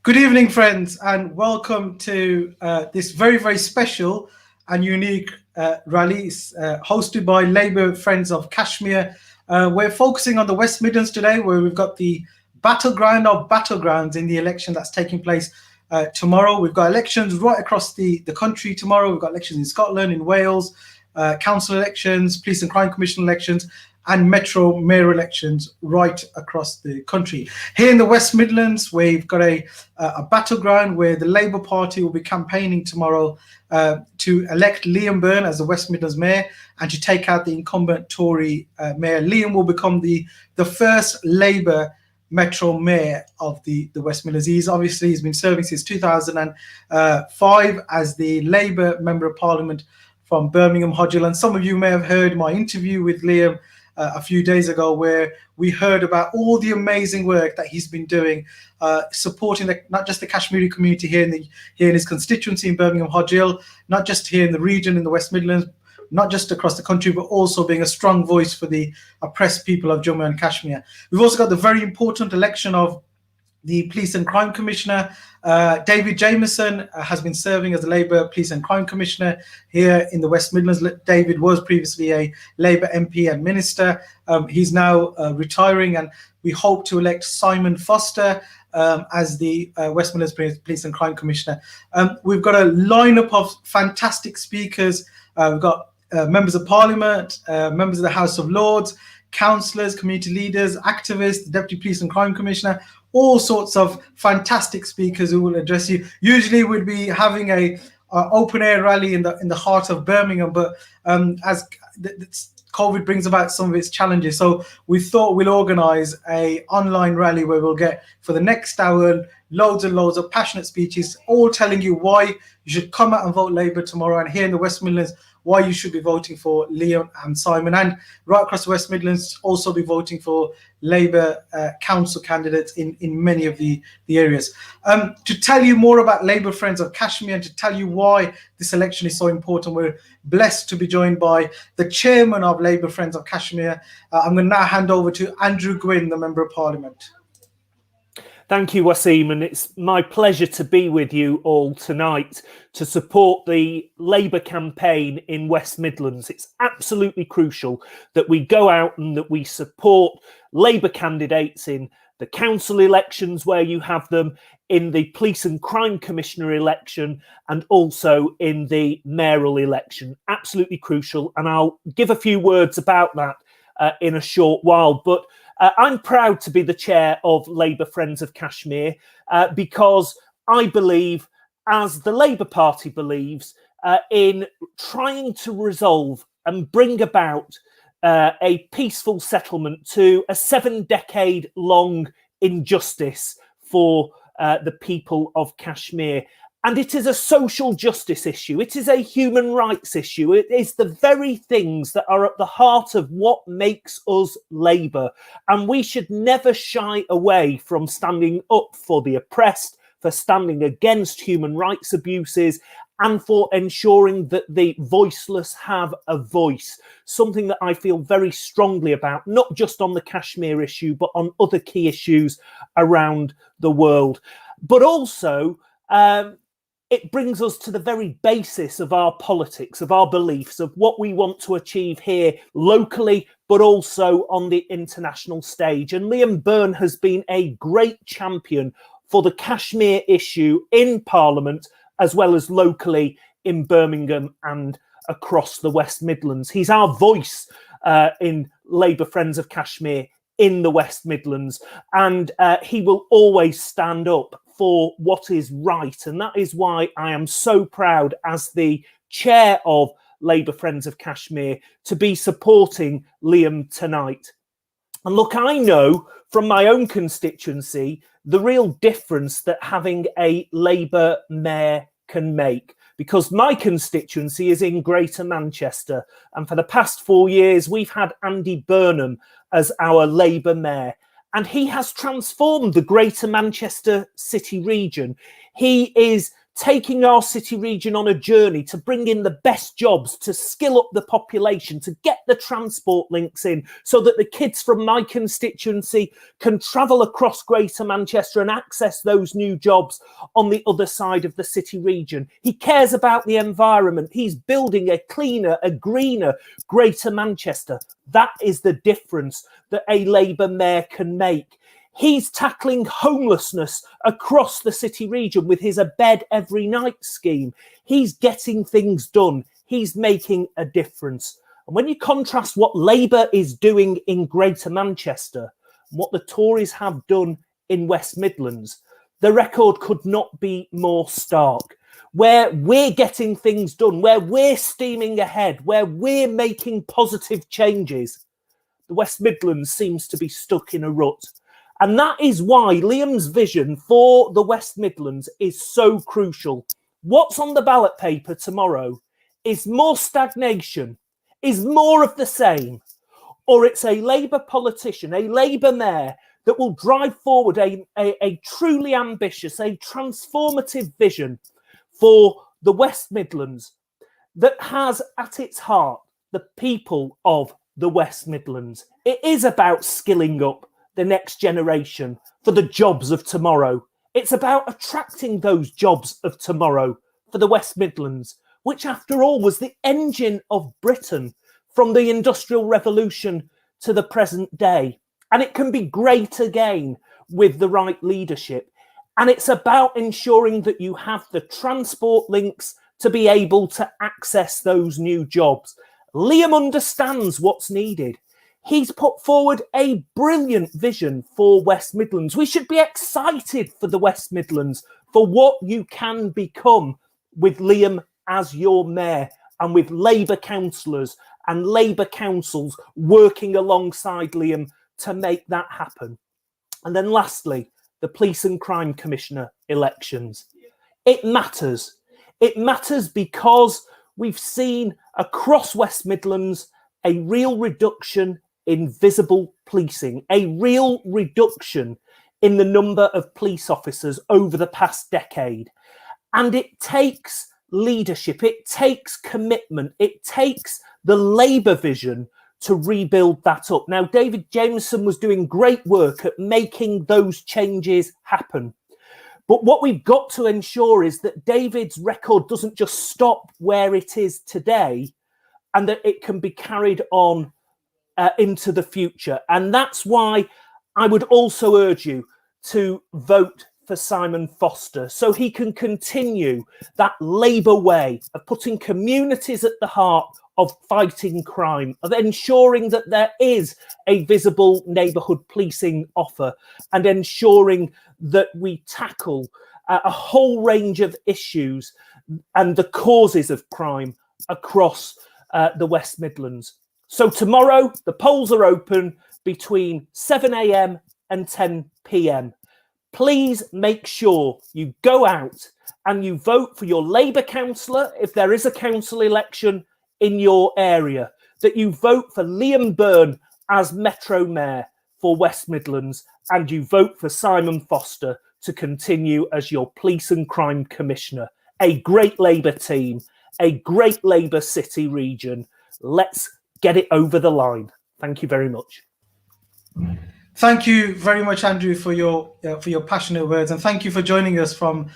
Good evening, friends, and welcome to this very, very special and unique rally hosted by Labour Friends of Kashmir. We're focusing on the West Midlands today, where we've got the battleground of battlegrounds in the election that's taking place tomorrow. We've got elections right across the country tomorrow. We've got elections in Scotland, in Wales, council elections, police and crime commission elections, and metro mayor elections right across the country. Here in the West Midlands, we've got a battleground where the Labour Party will be campaigning tomorrow to elect Liam Byrne as the West Midlands mayor and to take out the incumbent Tory mayor. Liam will become the first Labour metro mayor of the West Midlands. He's been serving since 2005 as the Labour Member of Parliament from Birmingham Hodgell. And some of you may have heard my interview with Liam a few days ago, where we heard about all the amazing work that he's been doing, supporting not just the Kashmiri community here in his constituency in Birmingham Hodgell, not just here in the region in the West Midlands, not just across the country, but also being a strong voice for the oppressed people of Jammu and Kashmir. We've also got the very important election of the Police and Crime Commissioner. David Jameson has been serving as the Labour Police and Crime Commissioner here in the West Midlands. David was previously a Labour MP and Minister. He's now retiring, and we hope to elect Simon Foster as the West Midlands Police and Crime Commissioner. We've got a lineup of fantastic speakers. We've got members of Parliament, members of the House of Lords, councillors, community leaders, activists, the Deputy Police and Crime Commissioner, all sorts of fantastic speakers who will address you. Usually we'd be having a open air rally in the heart of Birmingham, but as COVID brings about some of its challenges, so we thought we'll organise a online rally where we'll get, for the next hour, loads and loads of passionate speeches, all telling you why you should come out and vote Labour tomorrow, and here in the West Midlands, why you should be voting for Liam and Simon, and right across the West Midlands, also be voting for Labour council candidates in many of the areas. To tell you more about Labour Friends of Kashmir and to tell you why this election is so important, we're blessed to be joined by the chairman of Labour Friends of Kashmir. I'm going to now hand over to Andrew Gwynn, the Member of Parliament. Thank you, Wasim, and it's my pleasure to be with you all tonight to support the Labour campaign in West Midlands. It's absolutely crucial that we go out and that we support Labour candidates in the council elections where you have them, in the Police and Crime Commissioner election, and also in the mayoral election. Absolutely crucial, and I'll give a few words about that in a short while. But I'm proud to be the chair of Labour Friends of Kashmir because I believe, as the Labour Party believes, in trying to resolve and bring about a peaceful settlement to a 7-decade-long injustice for the people of Kashmir. And it is a social justice issue. It is a human rights issue. It is the very things that are at the heart of what makes us Labour. And we should never shy away from standing up for the oppressed, for standing against human rights abuses, and for ensuring that the voiceless have a voice. Something that I feel very strongly about, not just on the Kashmir issue, but on other key issues around the world. But also, it brings us to the very basis of our politics, of our beliefs, of what we want to achieve here locally, but also on the international stage. And Liam Byrne has been a great champion for the Kashmir issue in Parliament, as well as locally in Birmingham and across the West Midlands. He's our voice in Labour Friends of Kashmir in the West Midlands, and he will always stand up for what is right. And that is why I am so proud, as the chair of Labour Friends of Kashmir, to be supporting Liam tonight. And look, I know from my own constituency the real difference that having a Labour mayor can make, because my constituency is in Greater Manchester, and for the past 4 years we've had Andy Burnham as our Labour mayor. And he has transformed the Greater Manchester City region. He is taking our city region on a journey to bring in the best jobs, to skill up the population, to get the transport links in so that the kids from my constituency can travel across Greater Manchester and access those new jobs on the other side of the city region. He cares about the environment. He's building a cleaner, a greener Greater Manchester. That is the difference that a Labour mayor can make. He's tackling homelessness across the city region with his A Bed Every Night scheme. He's getting things done. He's making a difference. And when you contrast what Labour is doing in Greater Manchester and what the Tories have done in West Midlands, the record could not be more stark. Where we're getting things done, where we're steaming ahead, where we're making positive changes, the West Midlands seems to be stuck in a rut. And that is why Liam's vision for the West Midlands is so crucial. What's on the ballot paper tomorrow is more stagnation, is more of the same, or it's a Labour politician, a Labour mayor that will drive forward a truly ambitious, a transformative vision for the West Midlands that has at its heart the people of the West Midlands. It is about skilling up the next generation for the jobs of tomorrow. It's about attracting those jobs of tomorrow for the West Midlands, which after all was the engine of Britain from the Industrial Revolution to the present day. And it can be great again with the right leadership. And it's about ensuring that you have the transport links to be able to access those new jobs. Liam understands what's needed. He's put forward a brilliant vision for West Midlands. We should be excited for the West Midlands, for what you can become with Liam as your mayor and with Labour councillors and Labour councils working alongside Liam to make that happen. And then lastly, the Police and Crime Commissioner elections. It matters. It matters because we've seen across West Midlands a real reduction in visible policing, a real reduction in the number of police officers over the past decade. And it takes leadership, it takes commitment, it takes the Labour vision to rebuild that up. Now, David Jameson was doing great work at making those changes happen. But what we've got to ensure is that David's record doesn't just stop where it is today and that it can be carried on into the future. And that's why I would also urge you to vote for Simon Foster so he can continue that Labour way of putting communities at the heart of fighting crime, of ensuring that there is a visible neighbourhood policing offer and ensuring that we tackle a whole range of issues and the causes of crime across the West Midlands. So tomorrow, the polls are open between 7 a.m. and 10 p.m. Please make sure you go out and you vote for your Labour councillor, if there is a council election in your area, that you vote for Liam Byrne as Metro Mayor for West Midlands, and you vote for Simon Foster to continue as your Police and Crime Commissioner. A great Labour team, a great Labour city region. Let's get it over the line. Thank you very much. Thank you very much, Andrew, for your passionate words, and thank you for joining us from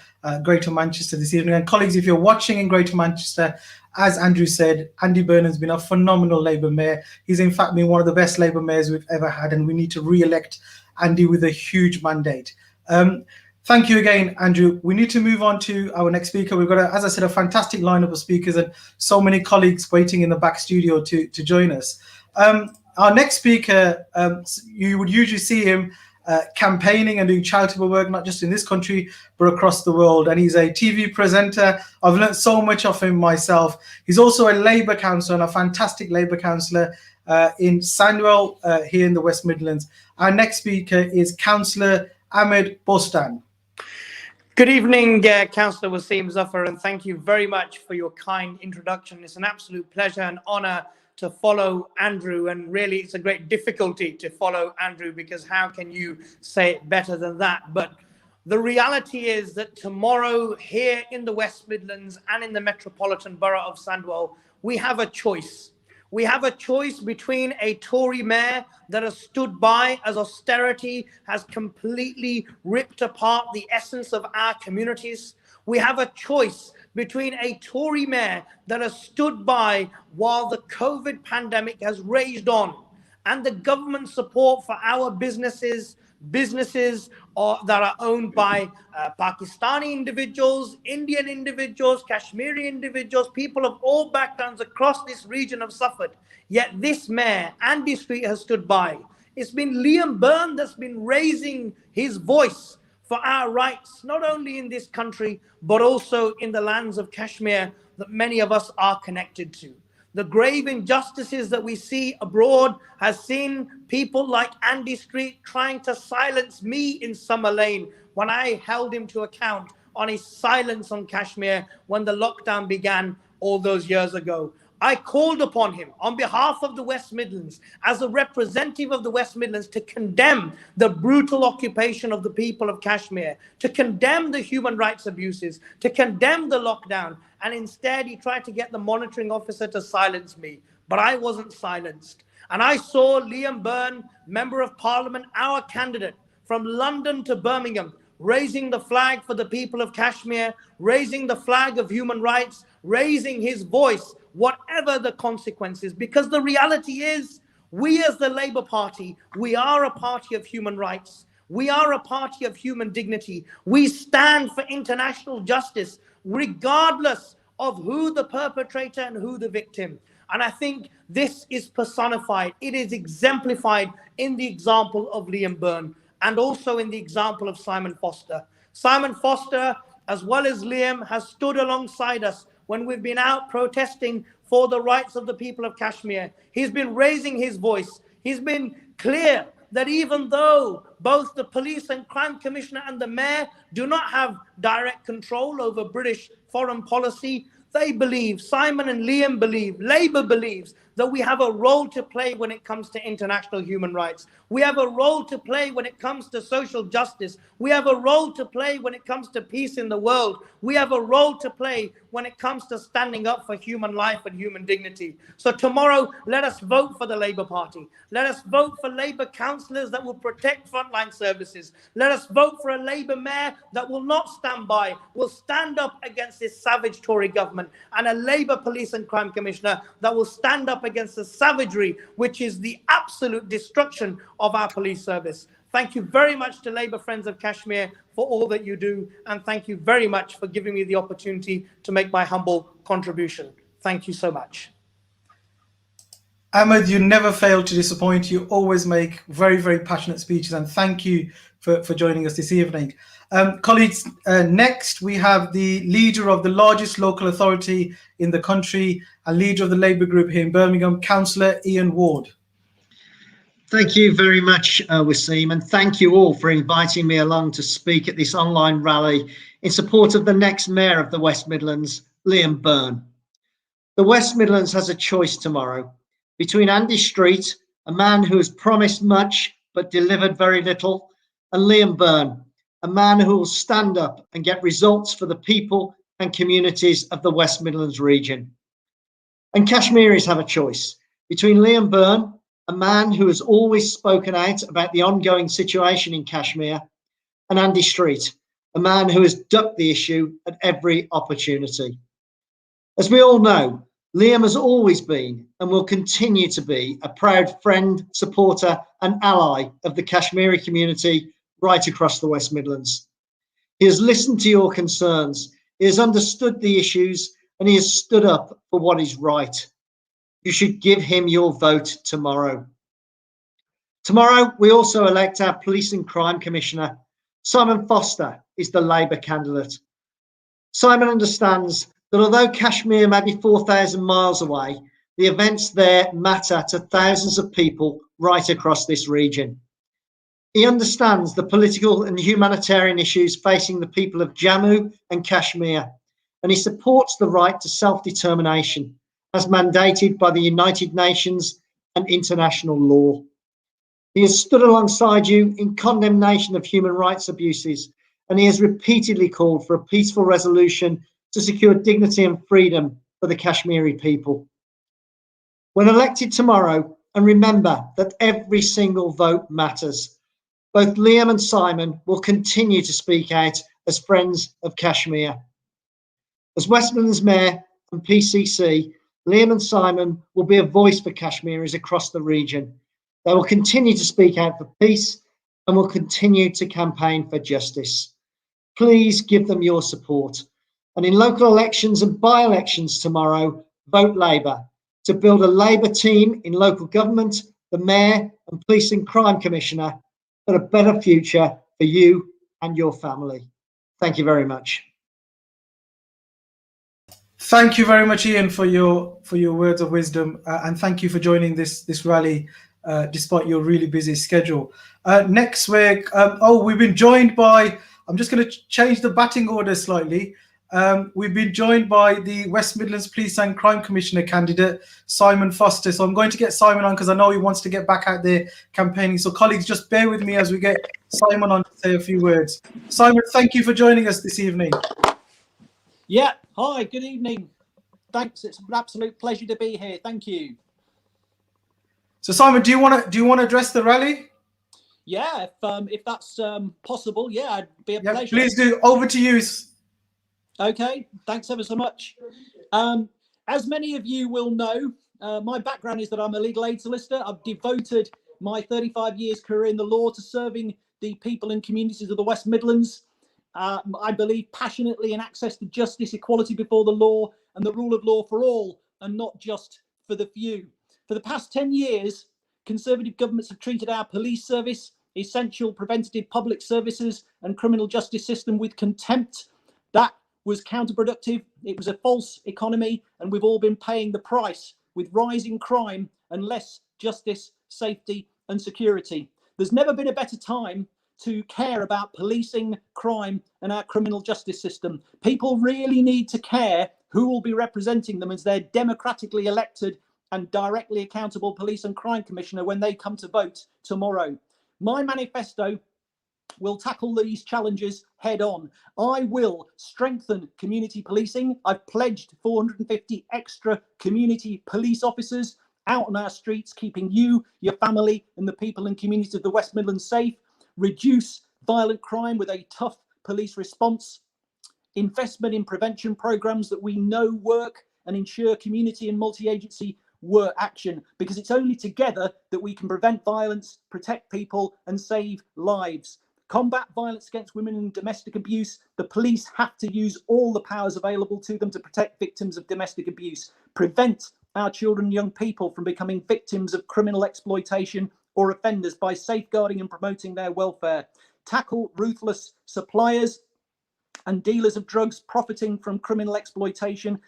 Greater Manchester this evening. And colleagues, if you're watching in Greater Manchester, as Andrew said, Andy Byrne has been a phenomenal Labour mayor. He's in fact been one of the best Labour mayors we've ever had, and we need to re-elect Andy with a huge mandate. Thank you again, Andrew. We need to move on to our next speaker. We've got, as I said, a fantastic lineup of speakers and so many colleagues waiting in the back studio to join us. Our next speaker, you would usually see him campaigning and doing charitable work, not just in this country, but across the world. And he's a TV presenter. I've learned so much of him myself. He's also a Labour councillor and a fantastic Labour councillor in Sandwell here in the West Midlands. Our next speaker is Councillor Ahmed Bostan. Good evening, Councillor Wasim Zafar, and thank you very much for your kind introduction. It's an absolute pleasure and honour to follow Andrew, and really it's a great difficulty to follow Andrew, because how can you say it better than that? But The reality is that tomorrow here in the West Midlands and in the Metropolitan Borough of Sandwell, we have a choice. We have a choice between a Tory mayor that has stood by as austerity has completely ripped apart the essence of our communities. We have a choice between a Tory mayor that has stood by while the COVID pandemic has raged on, and the government support for our businesses that are owned by Pakistani individuals, Indian individuals, Kashmiri individuals, people of all backgrounds across this region have suffered. Yet this mayor, Andy Street, has stood by. It's been Liam Byrne that's been raising his voice for our rights, not only in this country, but also in the lands of Kashmir that many of us are connected to. The grave injustices that we see abroad has seen people like Andy Street trying to silence me in Summer Lane when I held him to account on his silence on Kashmir when the lockdown began all those years ago. I called upon him on behalf of the West Midlands, as a representative of the West Midlands, to condemn the brutal occupation of the people of Kashmir, to condemn the human rights abuses, to condemn the lockdown. And instead, he tried to get the monitoring officer to silence me. But I wasn't silenced. And I saw Liam Byrne, Member of Parliament, our candidate from London to Birmingham, raising the flag for the people of Kashmir, raising the flag of human rights, raising his voice, whatever the consequences. Because the reality is, we as the Labour Party, we are a party of human rights. We are a party of human dignity. We stand for international justice, regardless of who the perpetrator and who the victim. And I think this is personified, it is exemplified in the example of Liam Byrne, and also in the example of Simon Foster. Simon Foster, as well as Liam, has stood alongside us when we've been out protesting for the rights of the people of Kashmir. He's been raising his voice. He's been clear that even though both the Police and Crime Commissioner and the Mayor do not have direct control over British foreign policy, they believe, Simon and Liam believe, Labour believes, that we have a role to play when it comes to international human rights. We have a role to play when it comes to social justice. We have a role to play when it comes to peace in the world. We have a role to play when it comes to standing up for human life and human dignity. So tomorrow, let us vote for the Labour Party. Let us vote for Labour councillors that will protect frontline services. Let us vote for a Labour mayor that will not stand by, will stand up against this savage Tory government, and a Labour Police and Crime Commissioner that will stand up against the savagery, which is the absolute destruction of our police service. Thank you very much to Labour Friends of Kashmir for all that you do, and thank you very much for giving me the opportunity to make my humble contribution. Thank you so much. Ahmed, you never fail to disappoint. You always make very, very passionate speeches, and thank you for joining us this evening. Colleagues, next we have the leader of the largest local authority in the country and leader of the Labour group here in Birmingham, Councillor Ian Ward. Thank you very much, Waseem, and thank you all for inviting me along to speak at this online rally in support of the next Mayor of the West Midlands, Liam Byrne. The West Midlands has a choice tomorrow between Andy Street, a man who has promised much but delivered very little, and Liam Byrne, a man who will stand up and get results for the people and communities of the West Midlands region. And Kashmiris have a choice between Liam Byrne, a man who has always spoken out about the ongoing situation in Kashmir, and Andy Street, a man who has ducked the issue at every opportunity. As we all know, Liam has always been and will continue to be a proud friend, supporter and ally of the Kashmiri community right across the West Midlands. He has listened to your concerns, he has understood the issues, and he has stood up for what is right. You should give him your vote tomorrow. Tomorrow, we also elect our Police and Crime Commissioner. Simon Foster is the Labour candidate. Simon understands that although Kashmir may be 4,000 miles away, the events there matter to thousands of people right across this region. He understands the political and humanitarian issues facing the people of Jammu and Kashmir, and he supports the right to self-determination as mandated by the United Nations and international law. He has stood alongside you in condemnation of human rights abuses, and he has repeatedly called for a peaceful resolution to secure dignity and freedom for the Kashmiri people. When elected tomorrow, and remember that every single vote matters, both Liam and Simon will continue to speak out as friends of Kashmir. As West Midlands Mayor and PCC, Liam and Simon will be a voice for Kashmiris across the region. They will continue to speak out for peace and will continue to campaign for justice. Please give them your support. And in local elections and by-elections tomorrow, vote Labour to build a Labour team in local government, the Mayor and Police and Crime Commissioner, for a better future for you and your family. Thank you very much. Thank you very much, Ian, for your words of wisdom, and thank you for joining this rally despite your really busy schedule. Next week, we've been joined by. I'm just going to change the batting order slightly. We've been joined by the West Midlands Police and Crime Commissioner candidate, Simon Foster. So I'm going to get Simon on because I know he wants to get back out there campaigning. So colleagues, just bear with me as we get Simon on to say a few words. Simon, thank you for joining us this evening. Yeah, hi, good evening. Thanks, it's an absolute pleasure to be here. Thank you. So Simon, do you want to address the rally? Yeah, if that's possible, yeah, it'd be a pleasure. Please do. Over to you. Okay, thanks ever so much. As many of you will know, my background is that I'm a legal aid solicitor. I've devoted my 35 years career in the law to serving the people and communities of the West Midlands. I believe passionately in access to justice, equality before the law, and the rule of law for all, and not just for the few. For the past 10 years, Conservative governments have treated our police service, essential preventative public services, and criminal justice system with contempt. That was counterproductive. It was a false economy, and we've all been paying the price with rising crime and less justice, safety, and security. There's never been a better time to care about policing, crime, and our criminal justice system. People really need to care who will be representing them as their democratically elected and directly accountable police and crime commissioner when they come to vote tomorrow. My manifesto will tackle these challenges head on. I will strengthen community policing. I've pledged 450 extra community police officers out on our streets, keeping you, your family, and the people and communities of the West Midlands safe. Reduce violent crime with a tough police response. Investment in prevention programs that we know work, and ensure community and multi-agency work action, because it's only together that we can prevent violence, protect people, and save lives. Combat violence against women and domestic abuse. The police have to use all the powers available to them to protect victims of domestic abuse. Prevent our children and young people from becoming victims of criminal exploitation or offenders by safeguarding and promoting their welfare. Tackle ruthless suppliers and dealers of drugs profiting from criminal exploitation.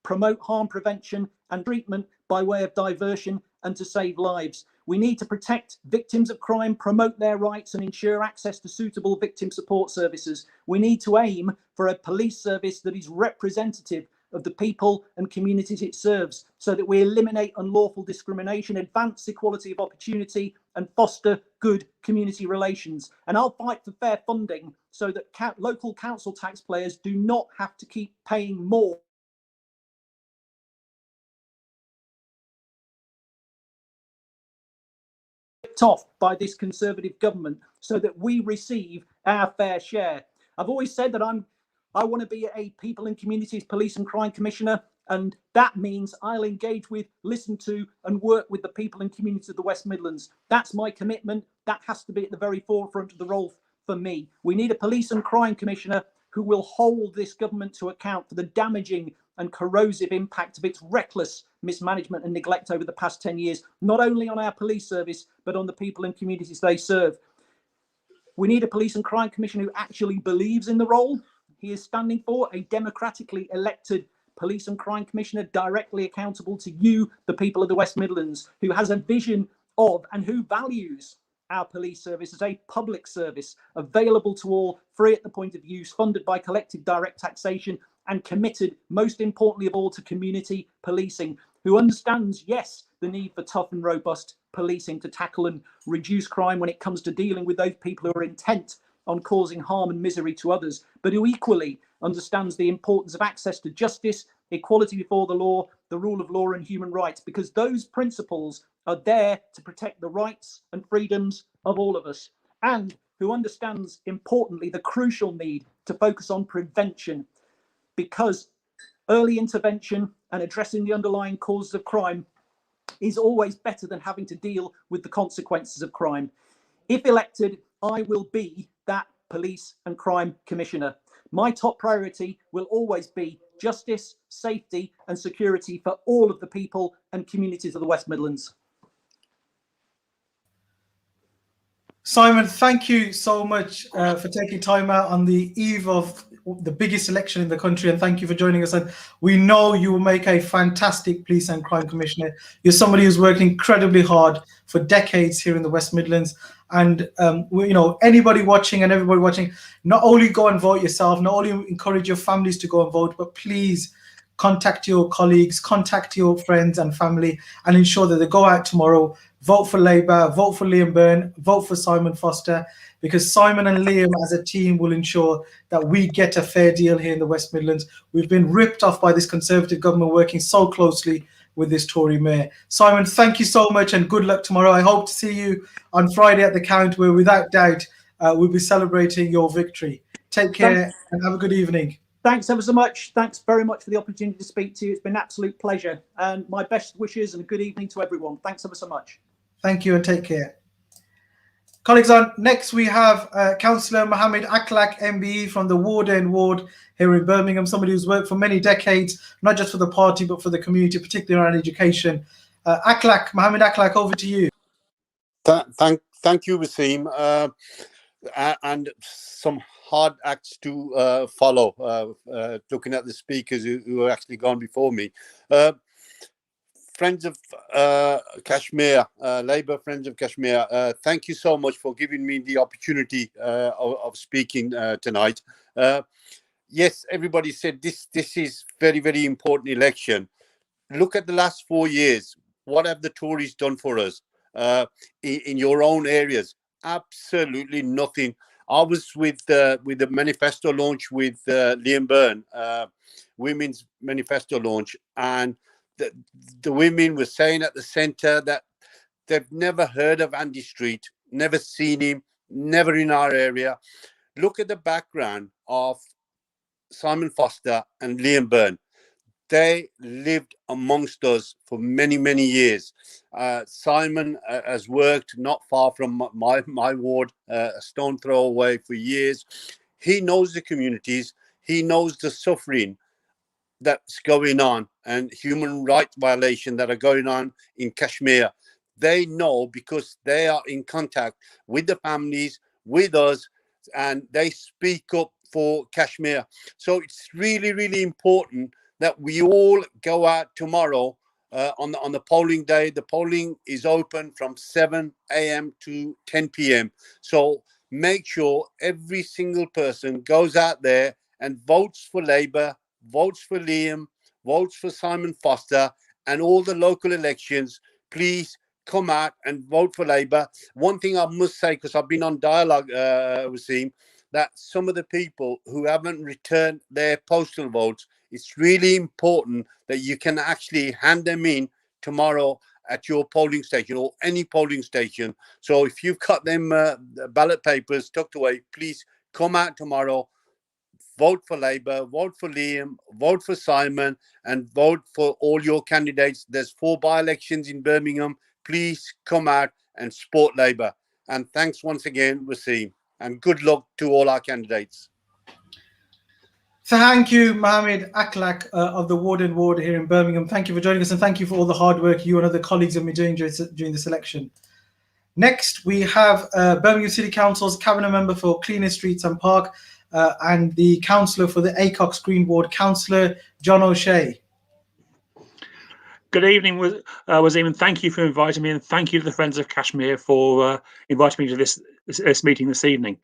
Promote harm prevention and treatment by way of diversion and to save lives. We need to protect victims of crime, promote their rights, and ensure access to suitable victim support services. We need to aim for a police service that is representative of the people and communities it serves, so that we eliminate unlawful discrimination, advance equality of opportunity, and foster good community relations. And I'll fight for fair funding so that local council taxpayers do not have to keep paying more off by this Conservative government, so that we receive our fair share. I've always said that I want to be a people and communities police and crime commissioner, and that means I'll engage with, listen to, and work with the people and communities of the West Midlands. That's my commitment. That has to be at the very forefront of the role for me. We need a police and crime commissioner who will hold this government to account for the damaging and corrosive impact of its reckless mismanagement and neglect over the past 10 years, not only on our police service, but on the people and communities they serve. We need a police and crime commissioner who actually believes in the role he is standing for, a democratically elected police and crime commissioner directly accountable to you, the people of the West Midlands, who has a vision of and who values our police service as a public service, available to all, free at the point of use, funded by collective direct taxation, and committed, most importantly of all, to community policing, who understands, yes, the need for tough and robust policing to tackle and reduce crime when it comes to dealing with those people who are intent on causing harm and misery to others, but who equally understands the importance of access to justice, equality before the law, the rule of law, and human rights, because those principles are there to protect the rights and freedoms of all of us, and who understands, importantly, the crucial need to focus on prevention, because early intervention and addressing the underlying causes of crime is always better than having to deal with the consequences of crime. If elected, I will be that police and crime commissioner. My top priority will always be justice, safety, and security for all of the people and communities of the West Midlands. Simon, thank you so much for taking time out on the eve of the biggest election in the country, and thank you for joining us. And we know you will make a fantastic police and crime commissioner. You're somebody who's worked incredibly hard for decades here in the West Midlands. And anybody watching and everybody watching, not only go and vote yourself, not only encourage your families to go and vote, but please contact your colleagues, contact your friends and family, and ensure that they go out tomorrow, vote for Labour, vote for Liam Byrne, vote for Simon Foster, because Simon and Liam as a team will ensure that we get a fair deal here in the West Midlands. We've been ripped off by this Conservative government working so closely with this Tory mayor. Simon, thank you so much and good luck tomorrow. I hope to see you on Friday at the count, where without doubt we'll be celebrating your victory. Take care and have a good evening. Thanks ever so much. Thanks very much for the opportunity to speak to you. It's been an absolute pleasure, and my best wishes and a good evening to everyone. Thanks ever so much. Thank you and take care. Colleagues, on next we have Councillor Mohammed Akhlaq, MBE from the Warden Ward here in Birmingham, somebody who's worked for many decades, not just for the party, but for the community, particularly around education. Mohammed Akhlaq, over to you. Thank you, Waseem. And some hard acts to follow, looking at the speakers who have actually gone before me. Friends of Kashmir, Labour Friends of Kashmir, thank you so much for giving me the opportunity of speaking tonight. Yes, everybody said this is very, very important election. Look at the last 4 years. What have the Tories done for us in your own areas? Absolutely nothing. I was with the manifesto launch with Liam Byrne, women's manifesto launch, and the women were saying at the centre that they've never heard of Andy Street, never seen him, never in our area. Look at the background of Simon Foster and Liam Byrne. They lived amongst us for many, many years. Simon has worked not far from my ward, a stone throw away, for years. He knows the communities. He knows the suffering that's going on and human rights violations that are going on in Kashmir. They know because they are in contact with the families, with us, and they speak up for Kashmir. So it's really, really important that we all go out tomorrow on the polling day. The polling is open from 7 a.m. to 10 p.m. So make sure every single person goes out there and votes for Labour, votes for Liam, votes for Simon Foster, and all the local elections. Please come out and vote for Labour. One thing I must say, because I've been on dialogue with Waseem, that some of the people who haven't returned their postal votes, it's really important that you can actually hand them in tomorrow at your polling station or any polling station. So if you've got them ballot papers tucked away, please come out tomorrow, vote for Labour, vote for Liam, vote for Simon, and vote for all your candidates. There's 4 by-elections in Birmingham. Please come out and support Labour. And thanks once again, Waseem, and good luck to all our candidates. Thank you, Mohammed Akhlaq of the Warden Ward here in Birmingham. Thank you for joining us, and thank you for all the hard work you and other colleagues have been doing during this election. Next, we have Birmingham City Council's Cabinet Member for Cleaner Streets and Park and the Councillor for the Acox Green Ward, Councillor John O'Shea. Good evening, Waseem, and thank you for inviting me, and thank you to the Friends of Kashmir for inviting me to this meeting this evening.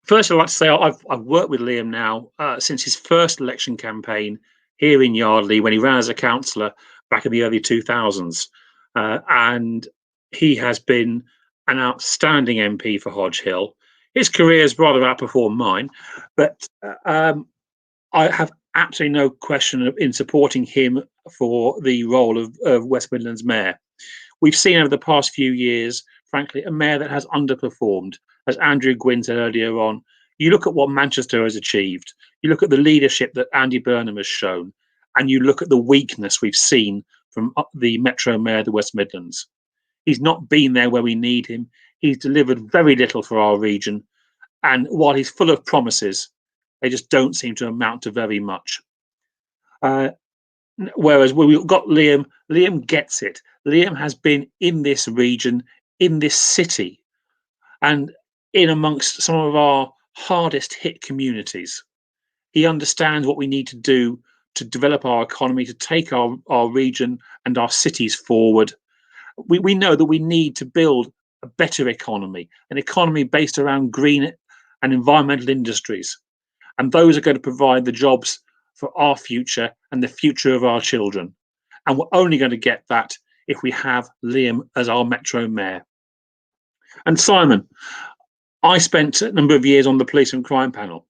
First, I'd like to say I've worked with Liam now since his first election campaign here in Yardley when he ran as a councillor back in the early 2000s. And he has been an outstanding MP for Hodge Hill. His career has rather outperformed mine, but I have absolutely no question in supporting him for the role of West Midlands Mayor. We've seen over the past few years, frankly, a mayor that has underperformed. As Andrew Gwynn said earlier on, you look at what Manchester has achieved, you look at the leadership that Andy Burnham has shown, and you look at the weakness we've seen from the Metro Mayor of the West Midlands. He's not been there where we need him. He's delivered very little for our region. And while he's full of promises, they just don't seem to amount to very much. Whereas when we've got Liam, Liam gets it. Liam has been in this region, in this city, and in amongst some of our hardest hit communities. He understands what we need to do to develop our economy, to take our region and our cities forward. We know that we need to build a better economy, an economy based around green and environmental industries. And those are going to provide the jobs for our future and the future of our children. And we're only going to get that if we have Liam as our Metro Mayor. And Simon, I spent a number of years on the police and crime panel,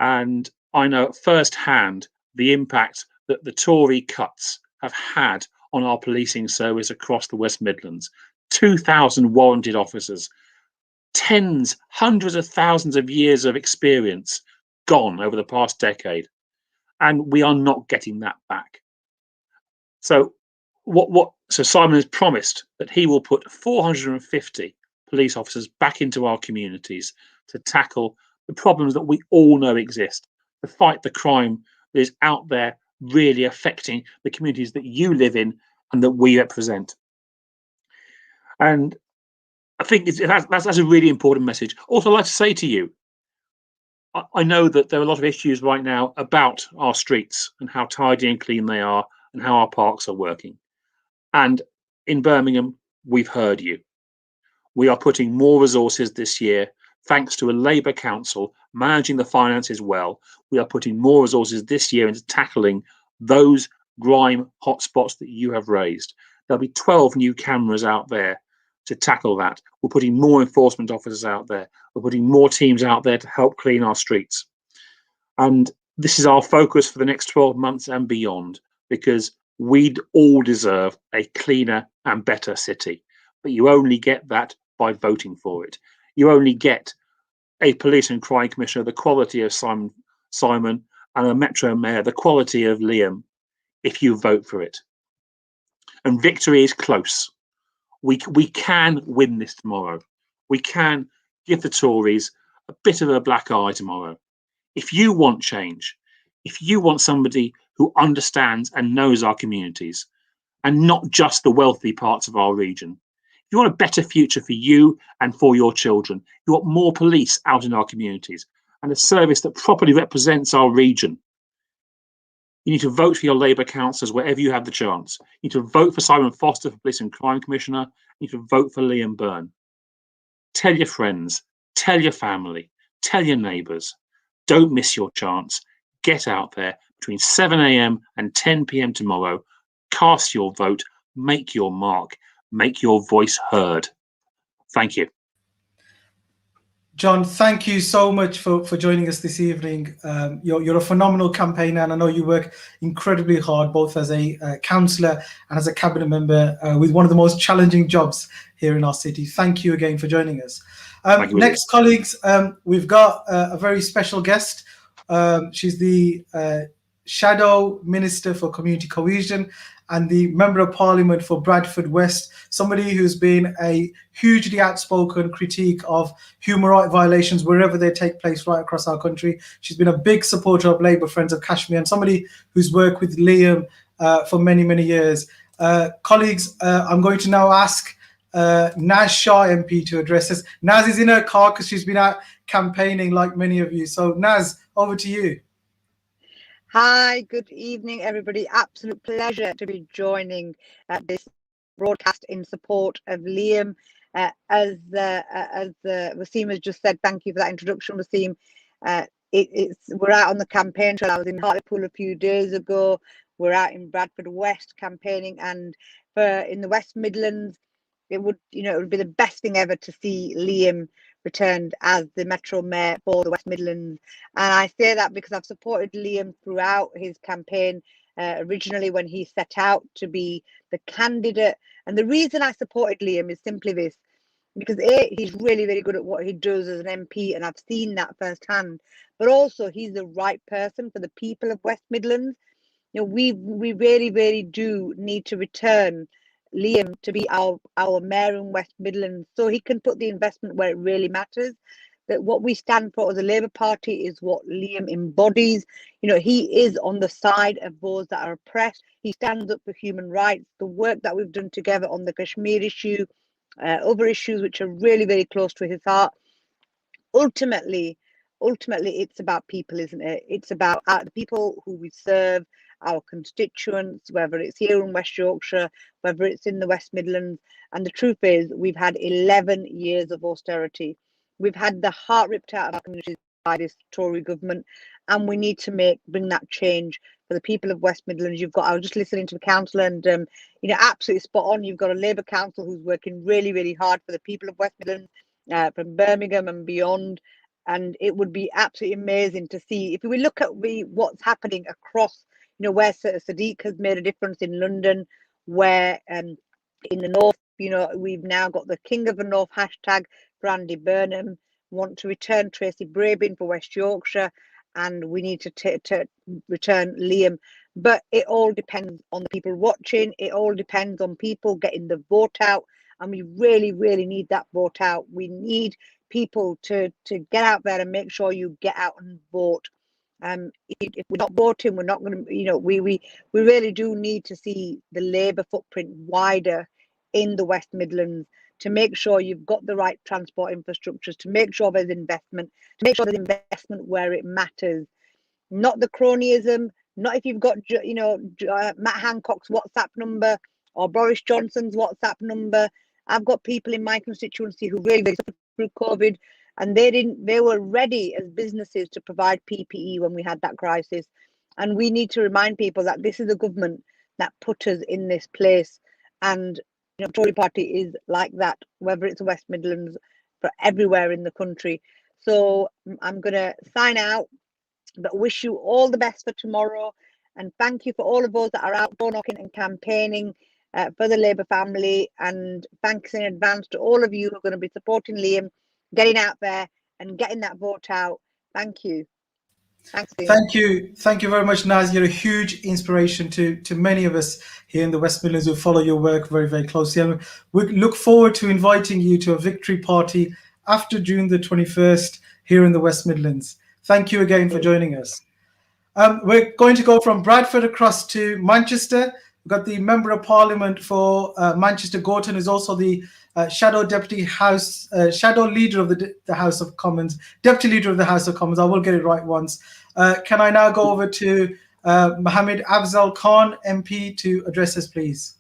and I know firsthand the impact that the Tory cuts have had on our policing service across the West Midlands. 2,000 warranted officers, tens, hundreds of thousands of years of experience gone over the past decade, and we are not getting that back. So so Simon has promised that he will put 450 police officers back into our communities to tackle the problems that we all know exist, to fight the crime that is out there really affecting the communities that you live in and that we represent. And I think that's a really important message. Also, I'd like to say to you, I know that there are a lot of issues right now about our streets and how tidy and clean they are and how our parks are working. And in Birmingham, we've heard you. We are putting more resources this year, thanks to a Labour council managing the finances well. We are putting more resources this year into tackling those grime hotspots that you have raised. There'll be 12 new cameras out there to tackle that. We're putting more enforcement officers out there. We're putting more teams out there to help clean our streets. And this is our focus for the next 12 months and beyond, because we'd all deserve a cleaner and better city. But you only get that by voting for it. You only get a police and crime commissioner, the quality of Simon, and a Metro Mayor, the quality of Liam, if you vote for it. And victory is close. We can win this tomorrow. We can give the Tories a bit of a black eye tomorrow. If you want change, if you want somebody who understands and knows our communities, and not just the wealthy parts of our region, if you want a better future for you and for your children, you want more police out in our communities and a service that properly represents our region, you need to vote for your Labour councillors wherever you have the chance. You need to vote for Simon Foster for Police and Crime Commissioner. You need to vote for Liam Byrne. Tell your friends, tell your family, tell your neighbours. Don't miss your chance. Get out there between 7 a.m. and 10 p.m. tomorrow. Cast your vote, make your mark, make your voice heard. Thank you. John, thank you so much for joining us this evening. You're a phenomenal campaigner, and I know you work incredibly hard, both as a councillor and as a cabinet member, with one of the most challenging jobs here in our city. Thank you again for joining us. Next, colleagues, we've got a very special guest. She's the Shadow Minister for Community Cohesion and the Member of Parliament for Bradford West, somebody who's been a hugely outspoken critique of human rights violations wherever they take place right across our country. She's been a big supporter of Labour Friends of Kashmir and somebody who's worked with Liam for many, many years. Colleagues, I'm going to now ask Naz Shah MP to address us. Naz is in her car because she's been out campaigning like many of you. So Naz, over to you. Hi, good evening, everybody. Absolute pleasure to be joining this broadcast in support of Liam. As Waseem has just said, thank you for that introduction, Waseem. We're out on the campaign trail. I was in Hartlepool a few days ago. We're out in Bradford West campaigning, and in the West Midlands, it would be the best thing ever to see Liam returned as the Metro Mayor for the West Midlands. And I say that because I've supported Liam throughout his campaign, originally when he set out to be the candidate. And the reason I supported Liam is simply this, because he's really, really good at what he does as an MP, and I've seen that firsthand. But also, he's the right person for the people of West Midlands. You know, we really, really do need to return Liam to be our mayor in West Midlands, so he can put the investment where it really matters. That what we stand for as a Labour Party is what Liam embodies. You know, he is on the side of those that are oppressed. He stands up for human rights. The work that we've done together on the Kashmir issue, other issues which are really, very close to his heart. Ultimately, it's about people, isn't it? It's about the people who we serve, our constituents, whether it's here in West Yorkshire, whether it's in the West Midlands. And the truth is, we've had 11 years of austerity. We've had the heart ripped out of our communities by this Tory government, and we need to bring that change for the people of West Midlands. I was just listening to the council, and you know, absolutely spot on. You've got a Labour council who's working really, really hard for the people of West Midlands, from Birmingham and beyond. And it would be absolutely amazing to see, if we look at what's happening across, you know, where Sadiq has made a difference in London, where in the north, you know, we've now got the King of the North hashtag for Andy Burnham, want to return Tracy Brabin for West Yorkshire, and we need to return Liam. But it all depends on the people watching. It all depends on people getting the vote out, and we really, really need that vote out. We need people to get out there and make sure you get out and vote. If we're not voting, we're not going to, you know, we really do need to see the Labour footprint wider in the West Midlands, to make sure you've got the right transport infrastructures, to make sure there's investment, to make sure there's investment where it matters, not the cronyism, not if you've got, you know, Matt Hancock's WhatsApp number or Boris Johnson's WhatsApp number. I've got people in my constituency who really suffered through COVID, and they were ready as businesses to provide PPE when we had that crisis. And we need to remind people that this is a government that put us in this place. And you know, Tory party is like that, whether it's the West Midlands, for everywhere in the country. So I'm going to sign out, but wish you all the best for tomorrow. And thank you for all of those that are out door knocking and campaigning for the Labour family. And thanks in advance to all of you who are going to be supporting Liam, getting out there and getting that vote out. Thank you. Thanks, Liam. Thank you very much, Naz. You're a huge inspiration to many of us here in the West Midlands who follow your work very, very closely. And we look forward to inviting you to a victory party after June the 21st here in the West Midlands. Thank you again for joining us. We're going to go from Bradford across to Manchester. We've got the Member of Parliament for Manchester Gorton, who's also the shadow leader of the House of Commons, deputy leader of the House of Commons. I will get it right once. Can I now go over to Mohammed Afzal Khan, MP, to address us, please?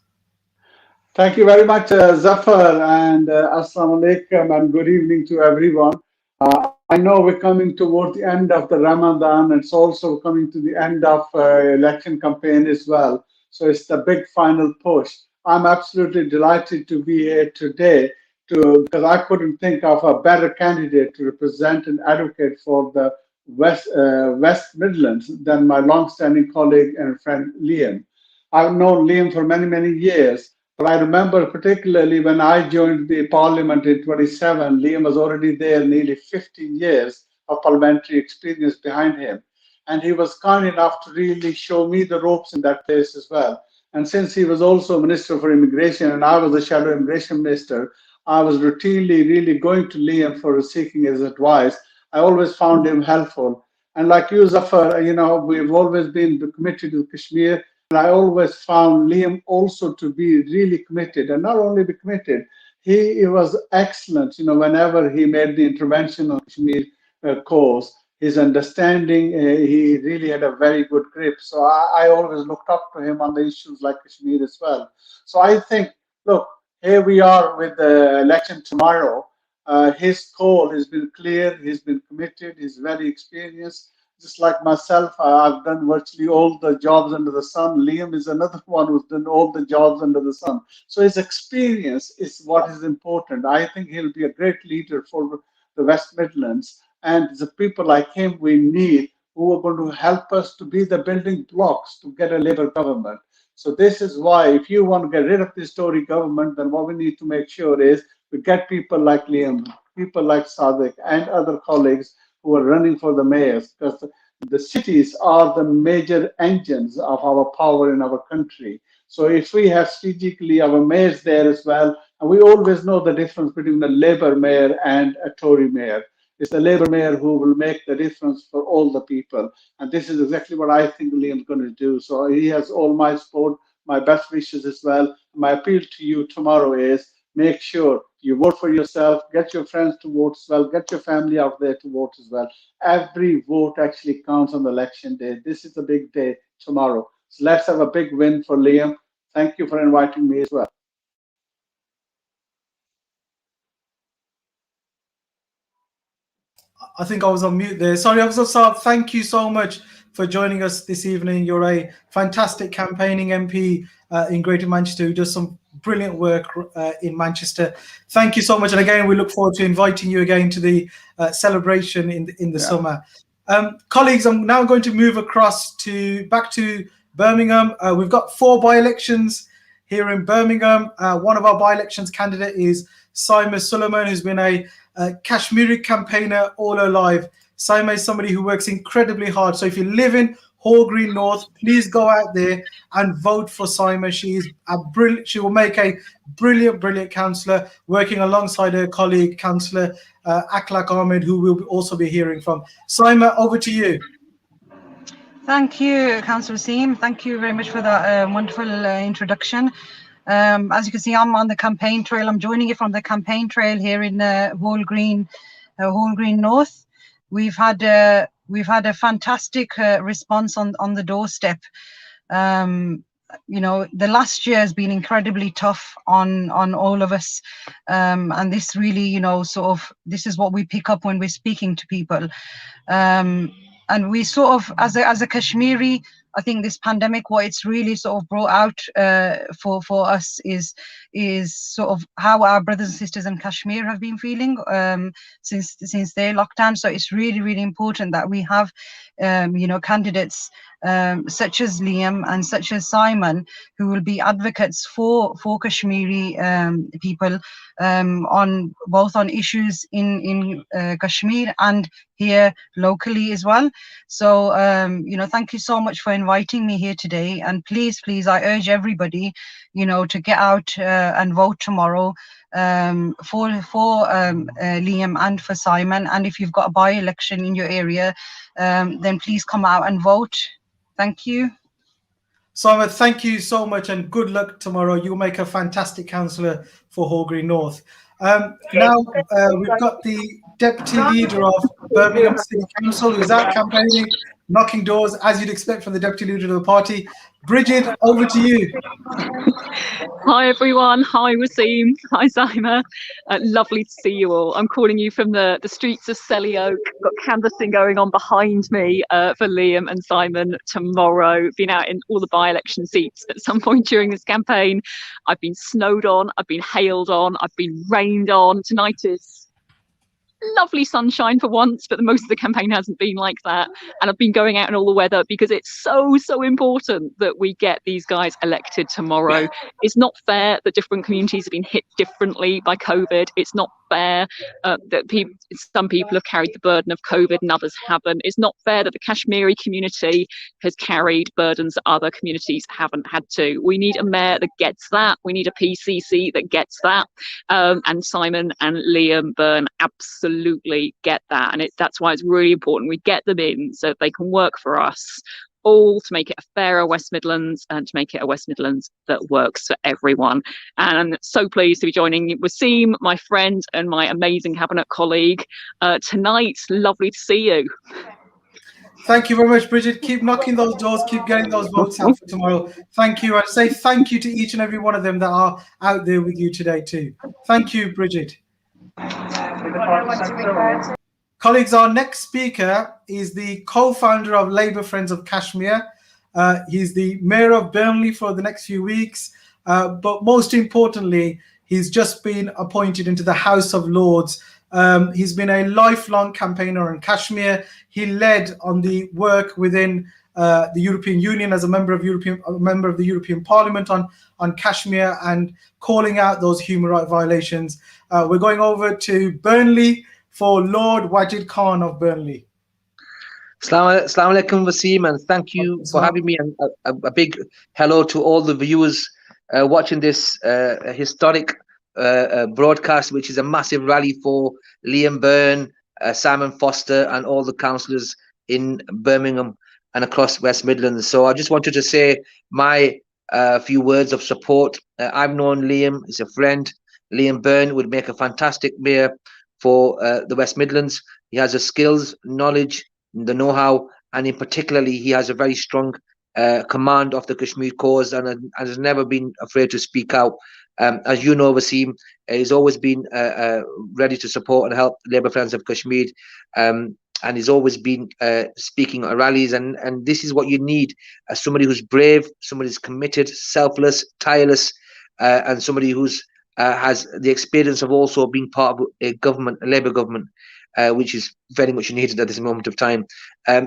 Thank you very much, Zafar, and Assalamu alaikum, and good evening to everyone. I know we're coming toward the end of the Ramadan. It's also coming to the end of election campaign as well. So it's the big final push. I'm absolutely delighted to be here today because I couldn't think of a better candidate to represent and advocate for the West Midlands than my long-standing colleague and friend Liam. I've known Liam for many, many years. But I remember particularly when I joined the parliament in 27, Liam was already there, nearly 15 years of parliamentary experience behind him. And he was kind enough to really show me the ropes in that place as well. And since he was also Minister for Immigration and I was the Shadow Immigration Minister, I was routinely really going to Liam for seeking his advice. I always found him helpful. And like you, Zafar, you know, we've always been committed to Kashmir. And I always found Liam also to be really committed, and not only be committed, he was excellent. You know, whenever he made the intervention on Kashmir cause, his understanding, he really had a very good grip. So I always looked up to him on the issues like Kashmir as well. So I think, look, here we are with the election tomorrow. His call has been clear. He's been committed. He's very experienced. Just like myself, I've done virtually all the jobs under the sun. Liam is another one who's done all the jobs under the sun. So his experience is what is important. I think he'll be a great leader for the West Midlands. And the people like him we need, who are going to help us to be the building blocks to get a Labour government. So this is why, if you want to get rid of this Tory government, then what we need to make sure is we get people like Liam, people like Sadiq and other colleagues who are running for the mayors, because the cities are the major engines of our power in our country. So if we have strategically our mayors there as well, and we always know the difference between a Labour mayor and a Tory mayor. It's the Labour mayor who will make the difference for all the people. And this is exactly what I think Liam's going to do. So he has all my support, my best wishes as well. My appeal to you tomorrow is make sure you vote for yourself, get your friends to vote as well, get your family out there to vote as well. Every vote actually counts on the election day. This is a big day tomorrow. So let's have a big win for Liam. Thank you for inviting me as well. I think I was on mute there. Sorry, Afzal Saab, thank you so much for joining us this evening. You're a fantastic campaigning MP in Greater Manchester who does some brilliant work in Manchester. Thank you so much. And again, we look forward to inviting you again to the celebration in the summer. Colleagues, I'm now going to move across back to Birmingham. We've got 4 by-elections here in Birmingham. One of our by-elections candidate is Saima Suleiman, who's been a Kashmiri campaigner all her life. Saima is somebody who works incredibly hard. So if you live in Hall Green North, please go out there and vote for Saima. She is she will make a brilliant councillor, working alongside her colleague, Councillor Akhlaq Ahmed, who we'll also be hearing from. Saima, over to you. Thank you, Councillor Waseem. Thank you very much for that wonderful introduction. As you can see, I'm on the campaign trail. I'm joining you from the campaign trail here in Hall Green North. We've had a fantastic response on the doorstep. You know, the last year has been incredibly tough on all of us, and this really, you know, sort of, this is what we pick up when we're speaking to people. And we sort of, as a Kashmiri, I think this pandemic, what it's really sort of brought out for us is sort of how our brothers and sisters in Kashmir have been feeling since their lockdown. So it's really important that we have you know, candidates such as Liam and such as Simon, who will be advocates for Kashmiri people on both on issues in Kashmir and here locally as well. So you know, thank you so much for inviting me here today, and please I urge everybody, you know, to get out and vote tomorrow for Liam and for Simon. And if you've got a by-election in your area, then please come out and vote. Thank you. Simon, thank you so much, and good luck tomorrow. You'll make a fantastic councillor for Hall Green North. Now we've got the Deputy Leader of Birmingham City Council, who's out campaigning, knocking doors, as you'd expect from the Deputy Leader of the party. Bridget, over to you. Hi everyone, hi Waseem, hi Saima. Lovely to see you all. I'm calling you from the streets of Selly Oak. Got canvassing going on behind me for Liam and Simon tomorrow. Been out in all the by-election seats at some point during this campaign. I've been snowed on, I've been hailed on, I've been rained on. Tonight is lovely sunshine for once, but most of the campaign hasn't been like that. And I've been going out in all the weather because it's so important that we get these guys elected tomorrow. It's not fair that different communities have been hit differently by COVID. It's not fair that some people have carried the burden of COVID and others haven't. It's not fair that the Kashmiri community has carried burdens that other communities haven't had to. We need a mayor that gets that. We need a PCC that gets that. And Simon and Liam Byrne absolutely get that. And that's why it's really important we get them in so they can work for us all, to make it a fairer West Midlands and to make it a West Midlands that works for everyone. And I'm so pleased to be joining Waseem, my friend and my amazing cabinet colleague tonight. Lovely to see you. Thank you very much, Bridget. Keep knocking those doors, keep getting those votes out for tomorrow. Thank you. And say thank you to each and every one of them that are out there with you today too. Thank you, Bridget. Colleagues, our next speaker is the co-founder of Labour Friends of Kashmir. He's the Mayor of Burnley for the next few weeks, but most importantly, he's just been appointed into the House of Lords He's been a lifelong campaigner in Kashmir. He led on the work within the European Union as a member of the European Parliament on Kashmir and calling out those human rights violations. We're going over to Burnley for Lord Wajid Khan of Burnley. Assalamu alaikum, Wasim, and thank you for having me. And a big hello to all the viewers watching this historic broadcast, which is a massive rally for Liam Byrne, Simon Foster, and all the councillors in Birmingham and across West Midlands. So I just wanted to say my few words of support. I've known Liam, he's a friend. Liam Byrne would make a fantastic mayor for the West Midlands. He has the skills, knowledge, the know-how, and in particularly he has a very strong command of the Kashmir cause and has never been afraid to speak out. As you know, Wasim, he's always been ready to support and help Labour Friends of Kashmir, and he's always been speaking at rallies, and this is what you need, somebody who's brave, somebody who's committed, selfless, tireless, and somebody who's has the experience of also being part of a government, a Labour government, which is very much needed at this moment of time.